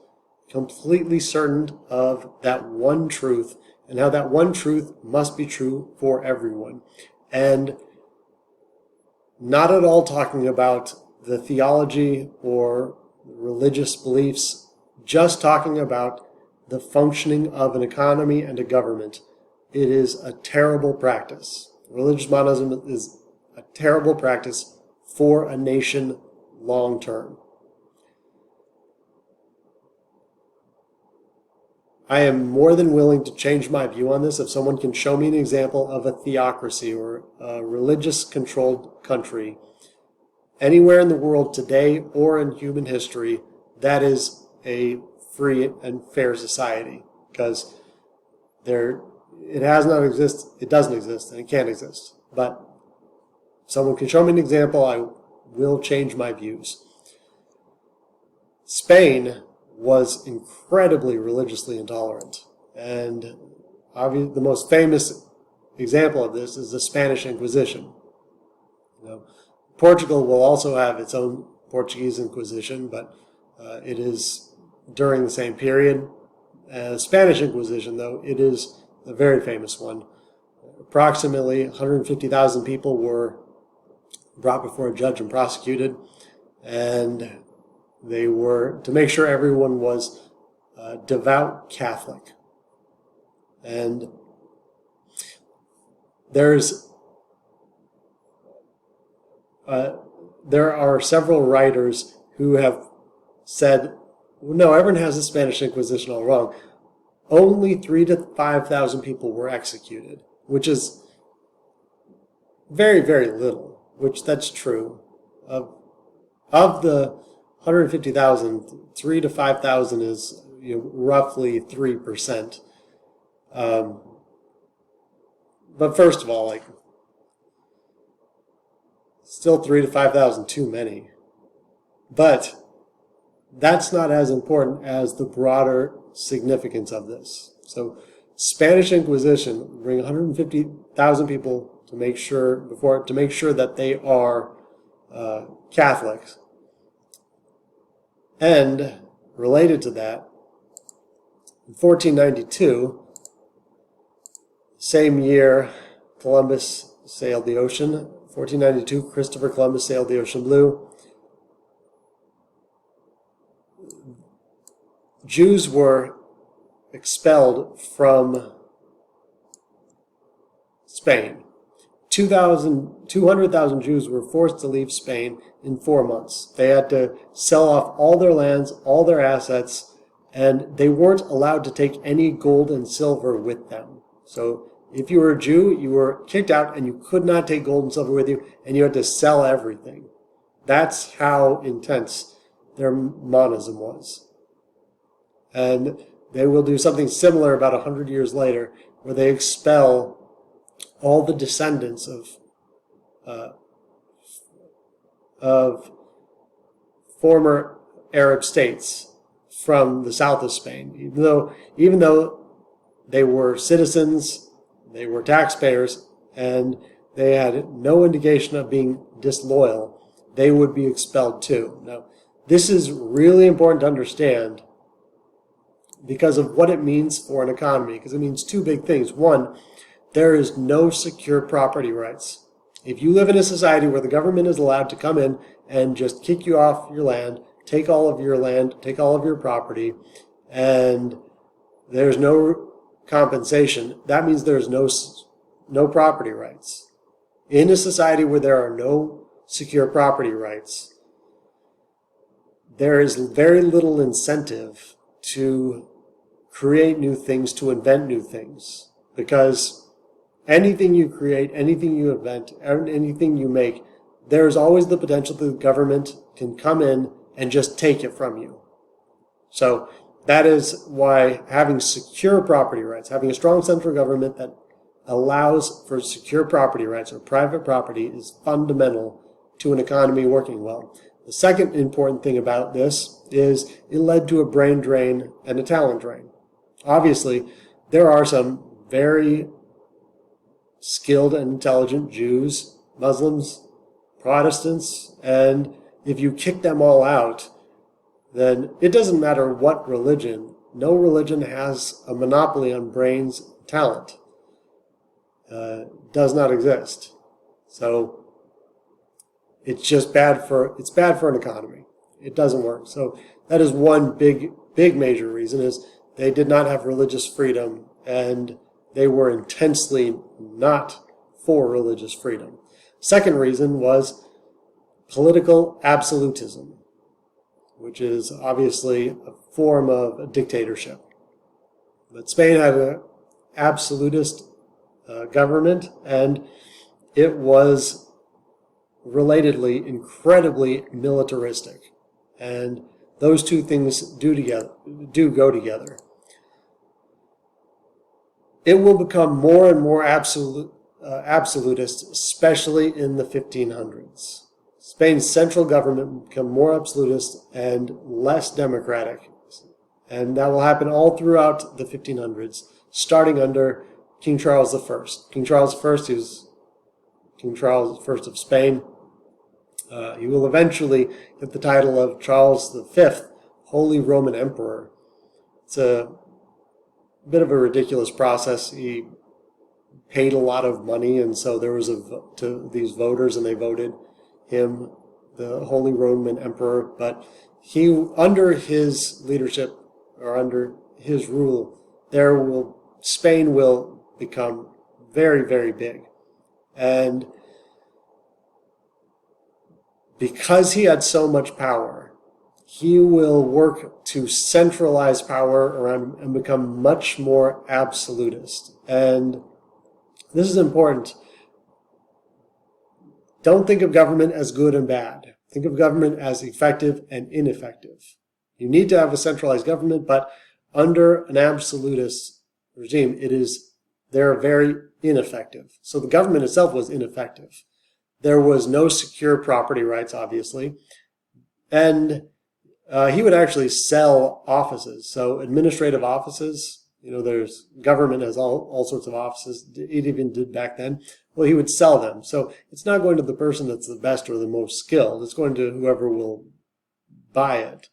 completely certain of that one truth and how that one truth must be true for everyone. And not at all talking about the theology or religious beliefs, just talking about the functioning of an economy and a government. It is a terrible practice. Religious monism is a terrible practice for a nation long term. I am more than willing to change my view on this if someone can show me an example of a theocracy or a religious-controlled country anywhere in the world today or in human history that is a free and fair society, because it has not exist, it doesn't exist, and it can't exist. But if someone can show me an example, I will change my views. Spain was incredibly religiously intolerant, and obviously the most famous example of this is the Spanish Inquisition. Portugal will also have its own Portuguese Inquisition, but it is during the same period. Spanish Inquisition, though, it is a very famous one. Approximately 150,000 people were brought before a judge and prosecuted, and they were to make sure everyone was devout Catholic. And there are several writers who have said, no, everyone has the Spanish Inquisition all wrong. Only 3,000 to 5,000 people were executed, which is very, very little, which that's true. Of the 150,000, 3,000 to 5,000 is roughly 3%. But first of all, still 3,000 to 5,000 too many. But that's not as important as the broader significance of this. So, Spanish Inquisition, bring 150,000 people to make sure that they are Catholics. And related to that, in 1492, same year Columbus sailed the ocean. 1492, Christopher Columbus sailed the ocean blue. Jews were expelled from Spain. 200,000 Jews were forced to leave Spain in 4 months. They had to sell off all their lands, all their assets, and they weren't allowed to take any gold and silver with them. So if you were a Jew, you were kicked out and you could not take gold and silver with you, and you had to sell everything. That's how intense their monism was. And they will do something similar about 100 years later, where they expel all the descendants of former Arab states from the south of Spain. Even though they were citizens, they were taxpayers, and they had no indication of being disloyal, they would be expelled too. Now, this is really important to understand because of what it means for an economy, because it means two big things. One, there is no secure property rights. If you live in a society where the government is allowed to come in and just kick you off your land, take all of your land, take all of your property, and there's no compensation, that means there's no property rights. In a society where there are no secure property rights, there is very little incentive to create new things, to invent new things. Because anything you create, anything you invent, anything you make, there's always the potential that the government can come in and just take it from you. So that is why having secure property rights, having a strong central government that allows for secure property rights or private property is fundamental to an economy working well. The second important thing about this is it led to a brain drain and a talent drain. Obviously, there are some very skilled and intelligent Jews, Muslims, Protestants, and if you kick them all out, then it doesn't matter what religion. No religion has a monopoly on brains and talent. Does not exist. So it's just bad for an economy. It doesn't work. So that is one big major reason, is they did not have religious freedom, and they were intensely not for religious freedom. Second reason was political absolutism, which is obviously a form of a dictatorship. But Spain had an absolutist government, and it was relatedly incredibly militaristic. And those two things do go together. It will become more and more absolutist, especially in the 1500s. Spain's central government will become more absolutist and less democratic. And that will happen all throughout the 1500s, starting under King Charles I. King Charles I, who's King Charles I of Spain, he will eventually get the title of Charles V, Holy Roman Emperor. It's a bit of a ridiculous process. He paid a lot of money, and so there was to these voters, and they voted. him the Holy Roman Emperor, but he, under his leadership or under his rule, Spain will become very, very big. And because he had so much power, he will work to centralize power around and become much more absolutist. And this is important. Don't think of government as good and bad. Think of government as effective and ineffective. You need to have a centralized government, but under an absolutist regime, they're very ineffective. So the government itself was ineffective. There was no secure property rights, obviously. And he would actually sell offices. So administrative offices, there's government has all sorts of offices. It even did back then. Well, he would sell them. So it's not going to the person that's the best or the most skilled. It's going to whoever will buy it.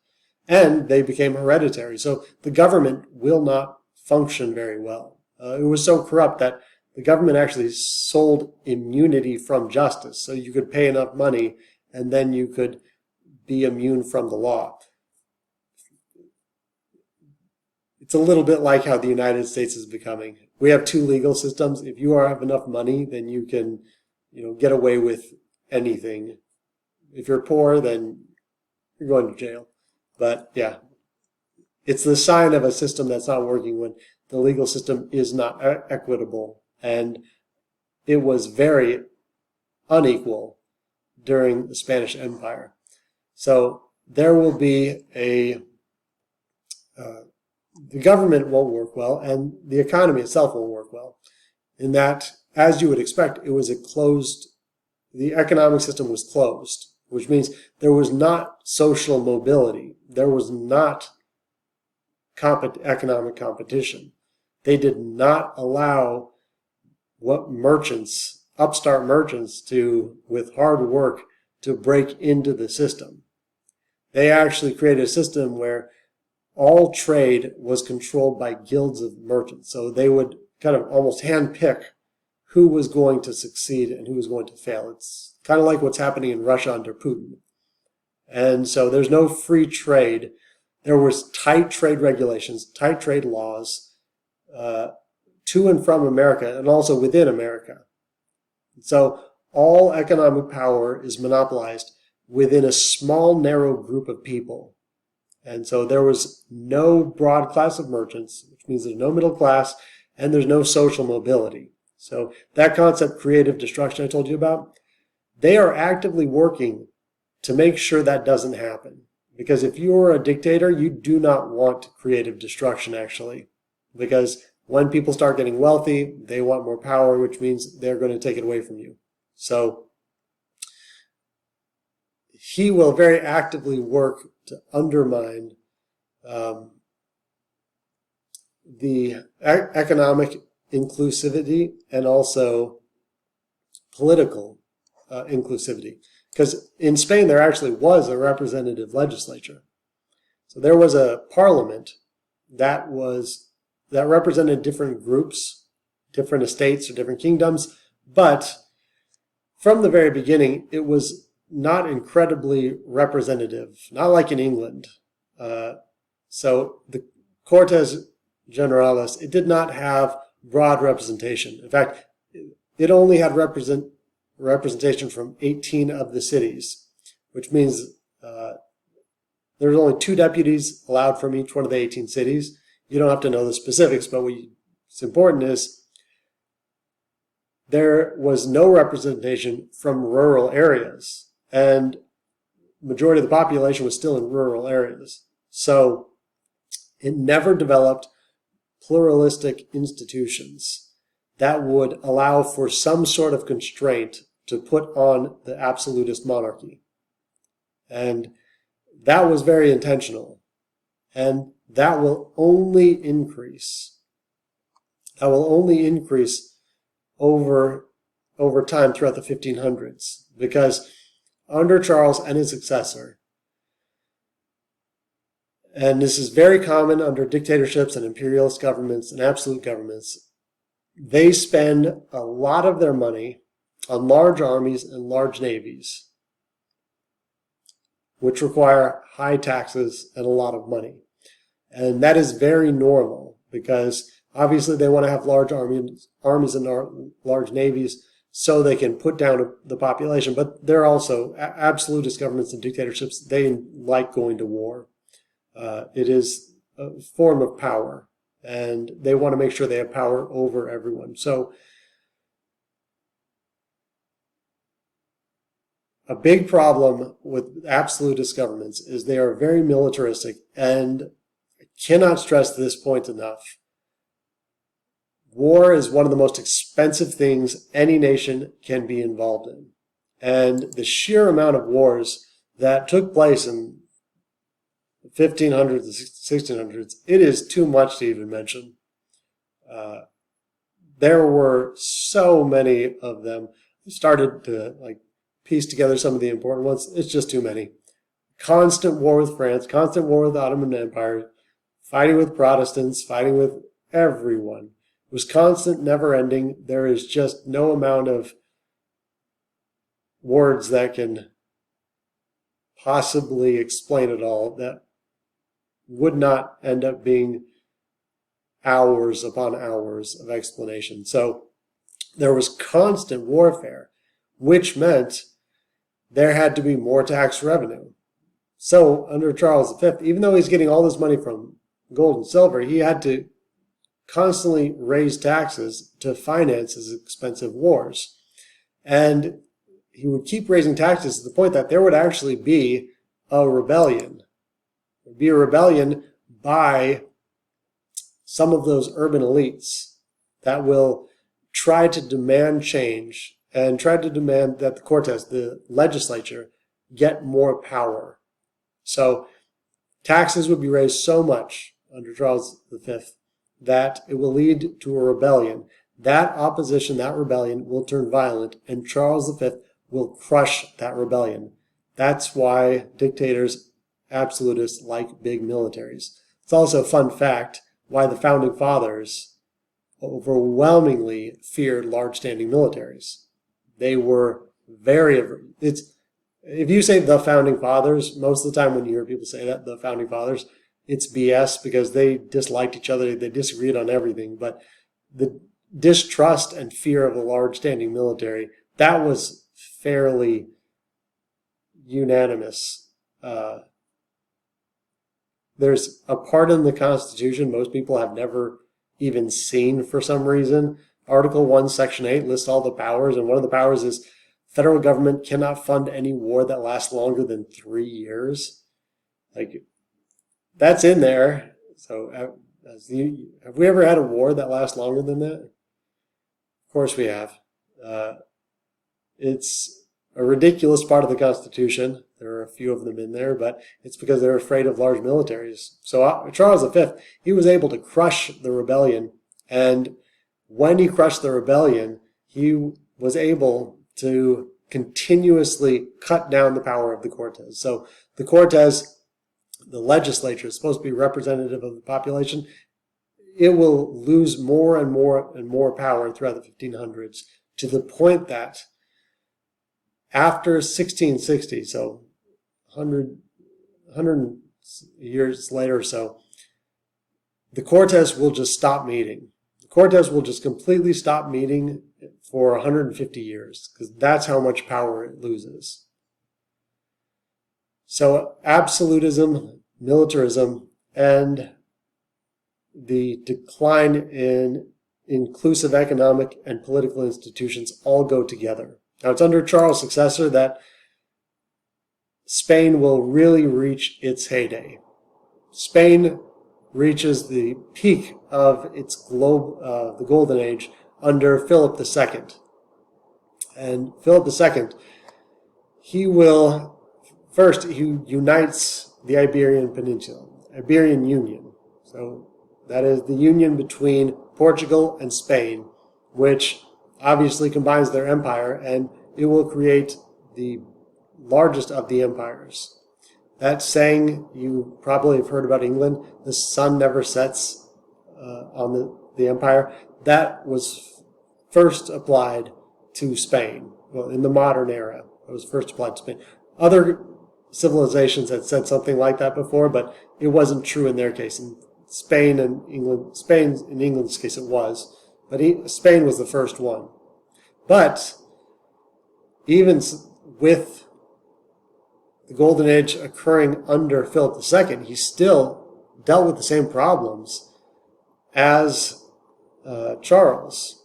And they became hereditary. So the government will not function very well. It was so corrupt that the government actually sold immunity from justice. So you could pay enough money and then you could be immune from the law. It's a little bit like how the United States is becoming. We have two legal systems. If you have enough money, then you can, get away with anything. If you're poor, then you're going to jail. But yeah, it's the sign of a system that's not working when the legal system is not equitable. And it was very unequal during the Spanish Empire. So there will be the government won't work well, and the economy itself won't work well. In that, as you would expect, the economic system was closed, which means there was not social mobility. There was not economic competition. They did not allow upstart merchants with hard work, to break into the system. They actually created a system where all trade was controlled by guilds of merchants. So they would kind of almost handpick who was going to succeed and who was going to fail. It's kind of like what's happening in Russia under Putin. And so there's no free trade. There was tight trade regulations, tight trade laws to and from America and also within America. So all economic power is monopolized within a small, narrow group of people. And so there was no broad class of merchants, which means there's no middle class and there's no social mobility. So that concept, creative destruction I told you about, they are actively working to make sure that doesn't happen. Because if you're a dictator, you do not want creative destruction, actually. Because when people start getting wealthy, they want more power, which means they're going to take it away from you. So he will very actively work to undermine the economic inclusivity and also political inclusivity. Because in Spain, there actually was a representative legislature. So there was a parliament that represented different groups, different estates or different kingdoms, but from the very beginning, it was not incredibly representative, not like in England. So the Cortes Generales, it did not have broad representation. In fact, it only had representation from 18 of the cities, which means there's only 2 deputies allowed from each one of the 18 cities. You don't have to know the specifics, but what's important is there was no representation from rural areas, and majority of the population was still in rural areas. So it never developed pluralistic institutions that would allow for some sort of constraint to put on the absolutist monarchy. And that was very intentional. And that will only increase. That will only increase over time throughout the 1500s, because under Charles and his successor, and this is very common under dictatorships and imperialist governments and absolute governments, they spend a lot of their money on large armies and large navies. which require high taxes and a lot of money. And that is very normal because obviously they want to have large armies and large navies so they can put down the population. But they're also absolutist governments and dictatorships. They like going to war. It is a form of power, and they want to make sure they have power over everyone. So a big problem with absolutist governments is they are very militaristic, and I cannot stress this point enough. War is one of the most expensive things any nation can be involved in. And the sheer amount of wars that took place in the 1500s and 1600s, it is too much to even mention. There were so many of them. I started to piece together some of the important ones. It's just too many. Constant war with France, constant war with the Ottoman Empire, fighting with Protestants, fighting with everyone. It was constant, never ending. There is just no amount of words that can possibly explain it all that would not end up being hours upon hours of explanation. So there was constant warfare, which meant there had to be more tax revenue. So under Charles V, even though he's getting all this money from gold and silver, he had to constantly raise taxes to finance his expensive wars. And he would keep raising taxes to the point that there would actually be a rebellion. There would be a rebellion by some of those urban elites that will try to demand change and try to demand that the Cortes, the legislature, get more power. So taxes would be raised so much under Charles V that it will lead to a rebellion. That opposition, that rebellion, will turn violent, and Charles V will crush that rebellion. That's why dictators, absolutists, like big militaries. It's also a fun fact why the Founding Fathers overwhelmingly feared large standing militaries. They were if you say the Founding Fathers, most of the time when you hear people say that, the Founding Fathers, it's BS because they disliked each other, they disagreed on everything. But the distrust and fear of a large standing military, that was fairly unanimous. There's a part in the Constitution most people have never even seen for some reason. Article 1, Section 8 lists all the powers, and one of the powers is federal government cannot fund any war that lasts longer than 3 years. That's in there. So have we ever had a war that lasts longer than that? Of course we have. It's a ridiculous part of the Constitution. There are a few of them in there, but it's because they're afraid of large militaries. So Charles V, he was able to crush the rebellion, and when he crushed the rebellion, he was able to continuously cut down the power of the Cortes. So the Cortes, the legislature, is supposed to be representative of the population. It will lose more and more and more power throughout the 1500s to the point that after 1660, so 100 years later or so, the Cortes will just stop meeting. The Cortes will just completely stop meeting for 150 years because that's how much power it loses. So absolutism, militarism, and the decline in inclusive economic and political institutions all go together. Now, it's under Charles' successor that Spain will really reach its heyday. Spain reaches the peak of its the Golden Age under Philip II. And Philip II, he unites the Iberian Peninsula, Iberian Union. So that is the union between Portugal and Spain, which obviously combines their empire, and it will create the largest of the empires. That saying you probably have heard about England, the sun never sets on the empire, that was first applied to Spain. Well, in the modern era, it was first applied to Spain. Other civilizations had said something like that before, but it wasn't true in their case. In Spain and England, in England's case it was, but Spain was the first one. But even with the Golden Age occurring under Philip II, he still dealt with the same problems as Charles,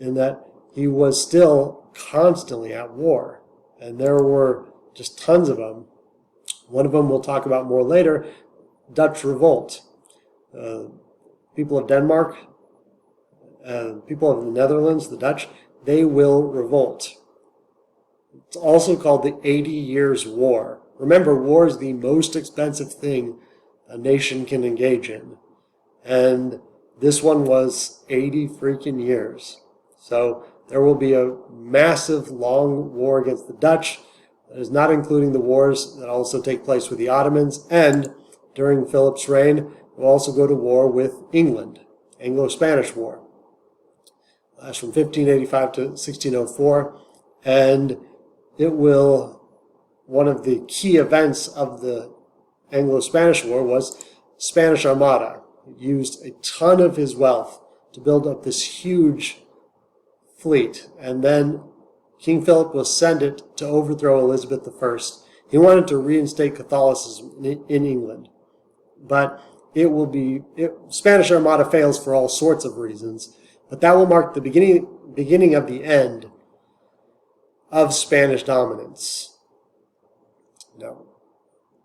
in that he was still constantly at war, and there were just tons of them. One of them we'll talk about more later, Dutch revolt. People of Denmark, people of the Netherlands, the Dutch, they will revolt. It's also called the 80 Years' War. Remember, war is the most expensive thing a nation can engage in. And this one was 80 freaking years. So there will be a massive, long war against the Dutch. That is not including the wars that also take place with the Ottomans. And during Philip's reign, we'll also go to war with England, Anglo-Spanish War. That's from 1585 to 1604. And it will, one of the key events of the Anglo-Spanish War was Spanish Armada. It used a ton of his wealth to build up this huge fleet. And then King Philip will send it to overthrow Elizabeth I. He wanted to reinstate Catholicism in England. But it will be, Spanish Armada fails for all sorts of reasons. But that will mark the beginning of the end of Spanish dominance. No.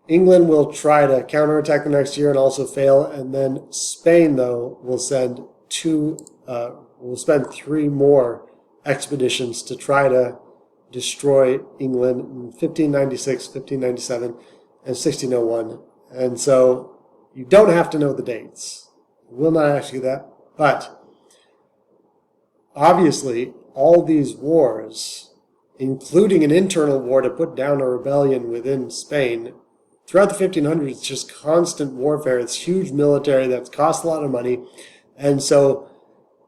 England will try to counterattack the next year and also fail, and then Spain, though, will send spend 3 more expeditions to try to destroy England in 1596, 1597, and 1601. And so you don't have to know the dates. I will not ask you that, but obviously all these wars, including an internal war to put down a rebellion within Spain, throughout the 1500s, it's just constant warfare. It's huge military that's cost a lot of money. And so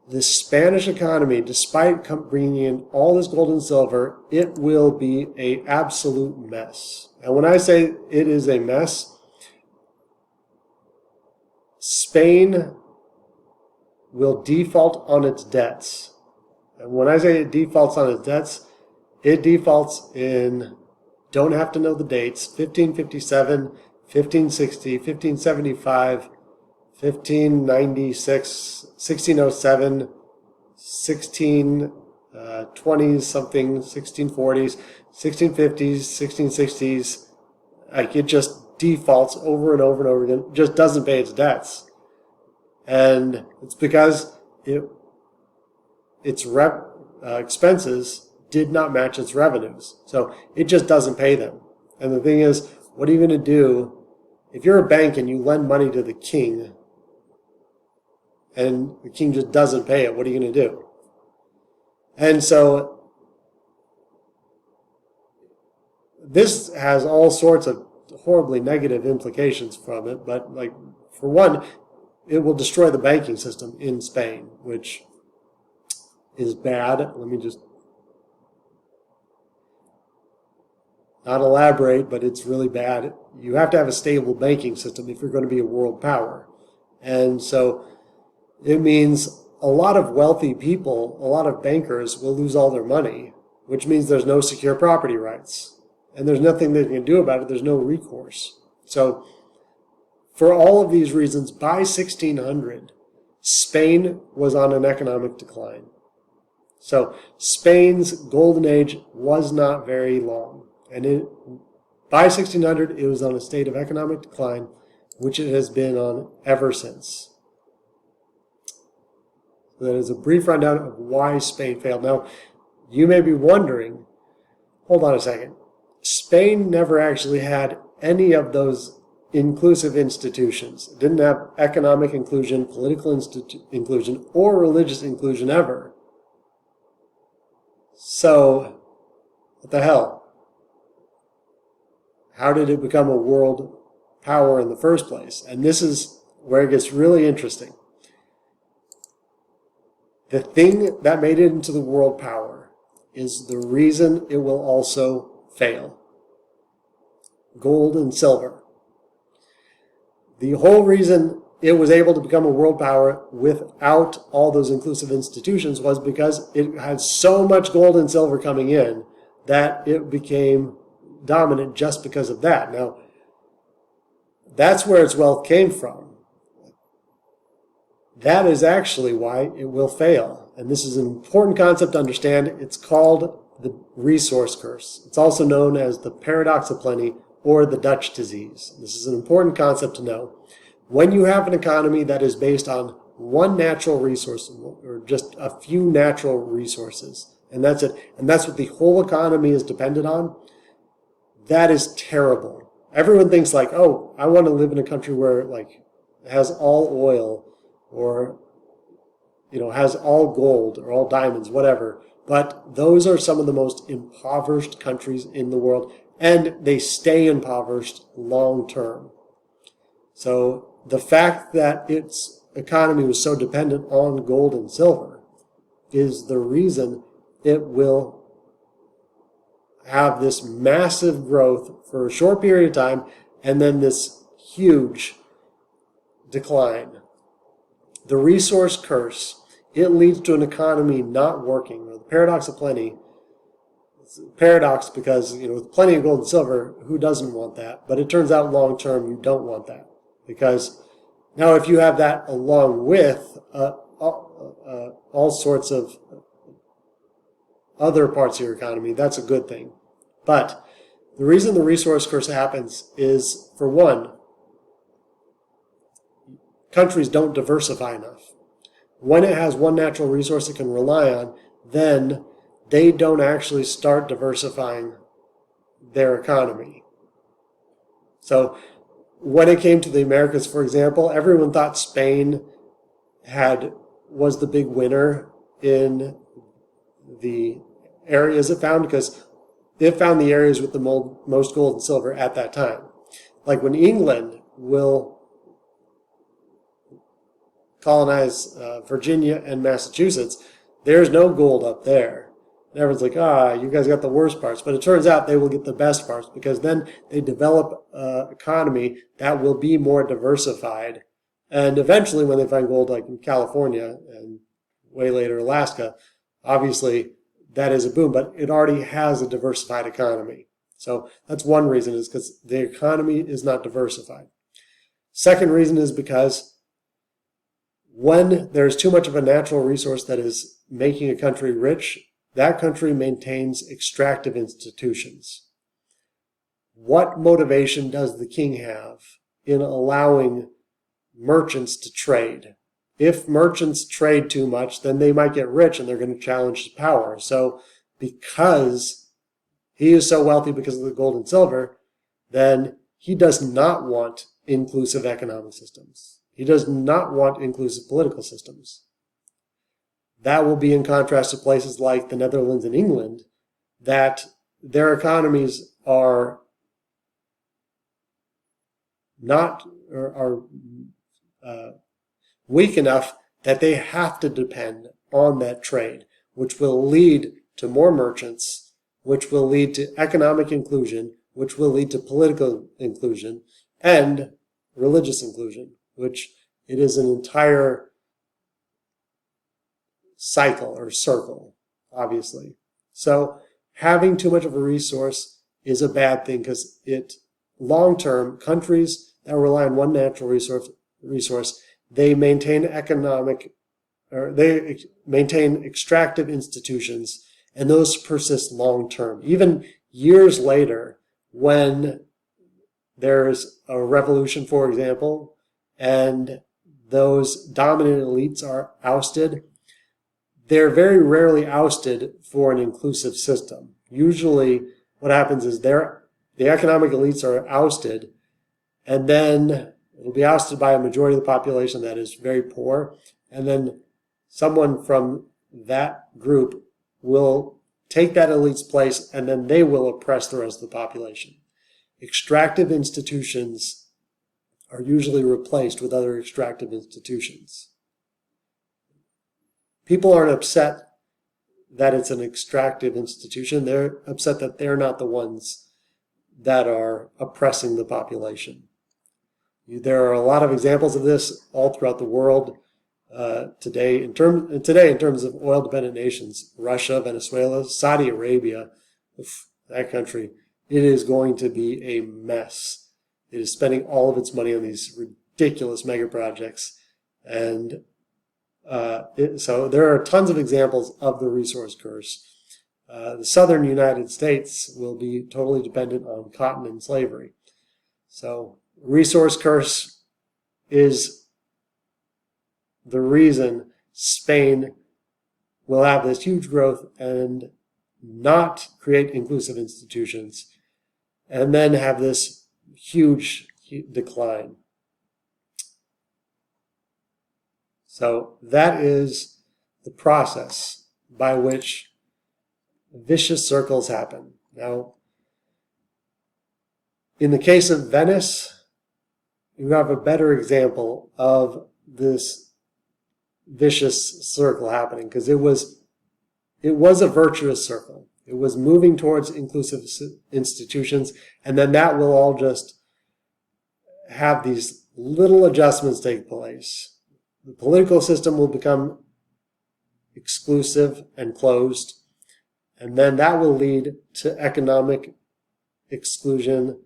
the Spanish economy, despite bringing in all this gold and silver, it will be an absolute mess. And when I say it is a mess, Spain will default on its debts. And when I say it defaults on its debts, it defaults in, don't have to know the dates, 1557, 1560, 1575, 1596, 1607, 1620s something, 1640s, 1650s, 1660s. Like, it just defaults over and over and over again. It just doesn't pay its debts. And it's because its expenses did not match its revenues. So it just doesn't pay them. And the thing is, what are you going to do if you're a bank and you lend money to the king and the king just doesn't pay it? What are you going to do? And so this has all sorts of horribly negative implications from it. But, like, for one, it will destroy the banking system in Spain, which is bad. Let me just not elaborate, but it's really bad. You have to have a stable banking system if you're going to be a world power. And so it means a lot of wealthy people, a lot of bankers will lose all their money, which means there's no secure property rights. And there's nothing they can do about it. There's no recourse. So for all of these reasons, by 1600, Spain was on an economic decline. So Spain's golden age was not very long. And by 1600, it was on a state of economic decline, which it has been on ever since. So that is a brief rundown of why Spain failed. Now, you may be wondering, hold on a second. Spain never actually had any of those inclusive institutions. It didn't have economic inclusion, political inclusion, or religious inclusion ever. So, what the hell? How did it become a world power in the first place? And this is where it gets really interesting. The thing that made it into the world power is the reason it will also fail. gold and silver. The whole reason it was able to become a world power without all those inclusive institutions was because it had so much gold and silver coming in that it became dominant just because of that. Now, that's where its wealth came from. That is actually why it will fail. And this is an important concept to understand. It's called the resource curse. It's also known as the paradox of plenty or the Dutch disease. This is an important concept to know. When you have an economy that is based on one natural resource or just a few natural resources, and that's it, and that's what the whole economy is dependent on, that is terrible. Everyone thinks like, oh, I want to live in a country where like it has all oil or has all gold or all diamonds, whatever. But those are some of the most impoverished countries in the world, and they stay impoverished long term. So the fact that its economy was so dependent on gold and silver is the reason it will have this massive growth for a short period of time and then this huge decline. The resource curse, it leads to an economy not working, or the paradox of plenty. It's a paradox because, with plenty of gold and silver, who doesn't want that? But it turns out long term you don't want that. Because now if you have that along with all sorts of other parts of your economy, that's a good thing. But the reason the resource curse happens is, for one, countries don't diversify enough. When it has one natural resource it can rely on, then they don't actually start diversifying their economy. So when it came to the Americas, for example, everyone thought Spain was the big winner in the areas it found because it found the areas with the most gold and silver at that time. Like when England will colonize Virginia and Massachusetts, there's no gold up there. And everyone's like, you guys got the worst parts. But it turns out they will get the best parts because then they develop an economy that will be more diversified. And eventually when they find gold like in California and way later Alaska, obviously that is a boom, but it already has a diversified economy. So that's one reason, is because the economy is not diversified. Second reason is because when there's too much of a natural resource that is making a country rich, that country maintains extractive institutions. What motivation does the king have in allowing merchants to trade? If merchants trade too much, then they might get rich and they're going to challenge his power. So because he is so wealthy because of the gold and silver, then he does not want inclusive economic systems. He does not want inclusive political systems. That will be in contrast to places like the Netherlands and England, that their economies are weak enough that they have to depend on that trade, which will lead to more merchants, which will lead to economic inclusion, which will lead to political inclusion, and religious inclusion, which it is an entire cycle or circle, obviously. So having too much of a resource is a bad thing because long-term, countries that rely on one natural resource, they maintain they maintain extractive institutions, and those persist long-term. Even years later, when there's a revolution, for example, and those dominant elites are ousted, they're very rarely ousted for an inclusive system. Usually what happens is the economic elites are ousted, and then it'll be ousted by a majority of the population that is very poor, and then someone from that group will take that elite's place, and then they will oppress the rest of the population. Extractive institutions are usually replaced with other extractive institutions. People aren't upset that it's an extractive institution. They're upset that they're not the ones that are oppressing the population. There are a lot of examples of this all throughout the world today. In terms of oil-dependent nations, Russia, Venezuela, Saudi Arabia, that country, it is going to be a mess. It is spending all of its money on these ridiculous mega projects, and so there are tons of examples of the resource curse. The southern United States will be totally dependent on cotton and slavery. So resource curse is the reason Spain will have this huge growth and not create inclusive institutions, and then have this huge decline. So that is the process by which vicious circles happen. Now, in the case of Venice, you have a better example of this vicious circle happening, because it was a virtuous circle. It was moving towards inclusive institutions, and then that will all just have these little adjustments take place. The political system will become exclusive and closed, and then that will lead to economic exclusion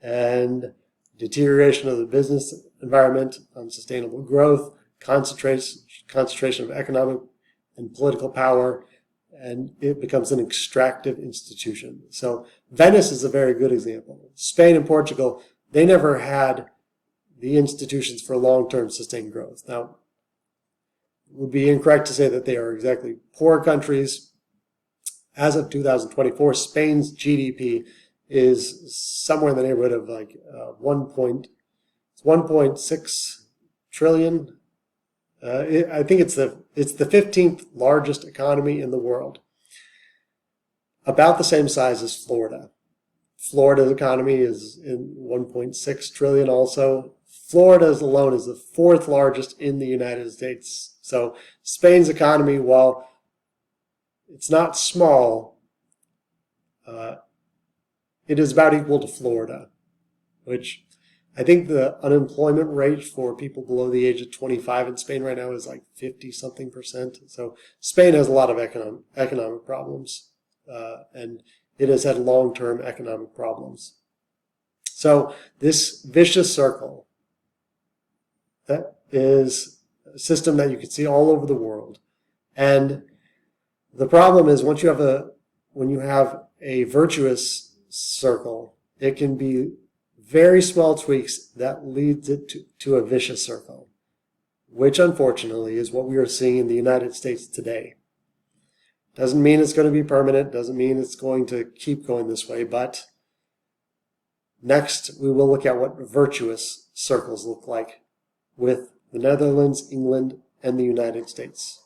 and deterioration of the business environment, unsustainable growth, concentration of economic and political power, and it becomes an extractive institution. So Venice is a very good example. Spain and Portugal, they never had the institutions for long-term sustained growth. Now, it would be incorrect to say that they are exactly poor countries. As of 2024, Spain's GDP is somewhere in the neighborhood of like 1.6 trillion. I think it's the 15th largest economy in the world, about the same size as Florida. Florida's economy is in 1.6 trillion also. Florida alone is the 4th largest in the United States. So Spain's economy, while it's not small, it is about equal to Florida, which I think the unemployment rate for people below the age of 25 in Spain right now is like 50-something%. So Spain has a lot of economic problems, and it has had long-term economic problems. So this vicious circle, that is a system that you can see all over the world. And the problem is when you have a virtuous circle, it can be very small tweaks that leads it to a vicious circle, which unfortunately is what we are seeing in the United States today. Doesn't mean it's going to be permanent, doesn't mean it's going to keep going this way, but next we will look at what virtuous circles look like with the Netherlands, England, and the United States.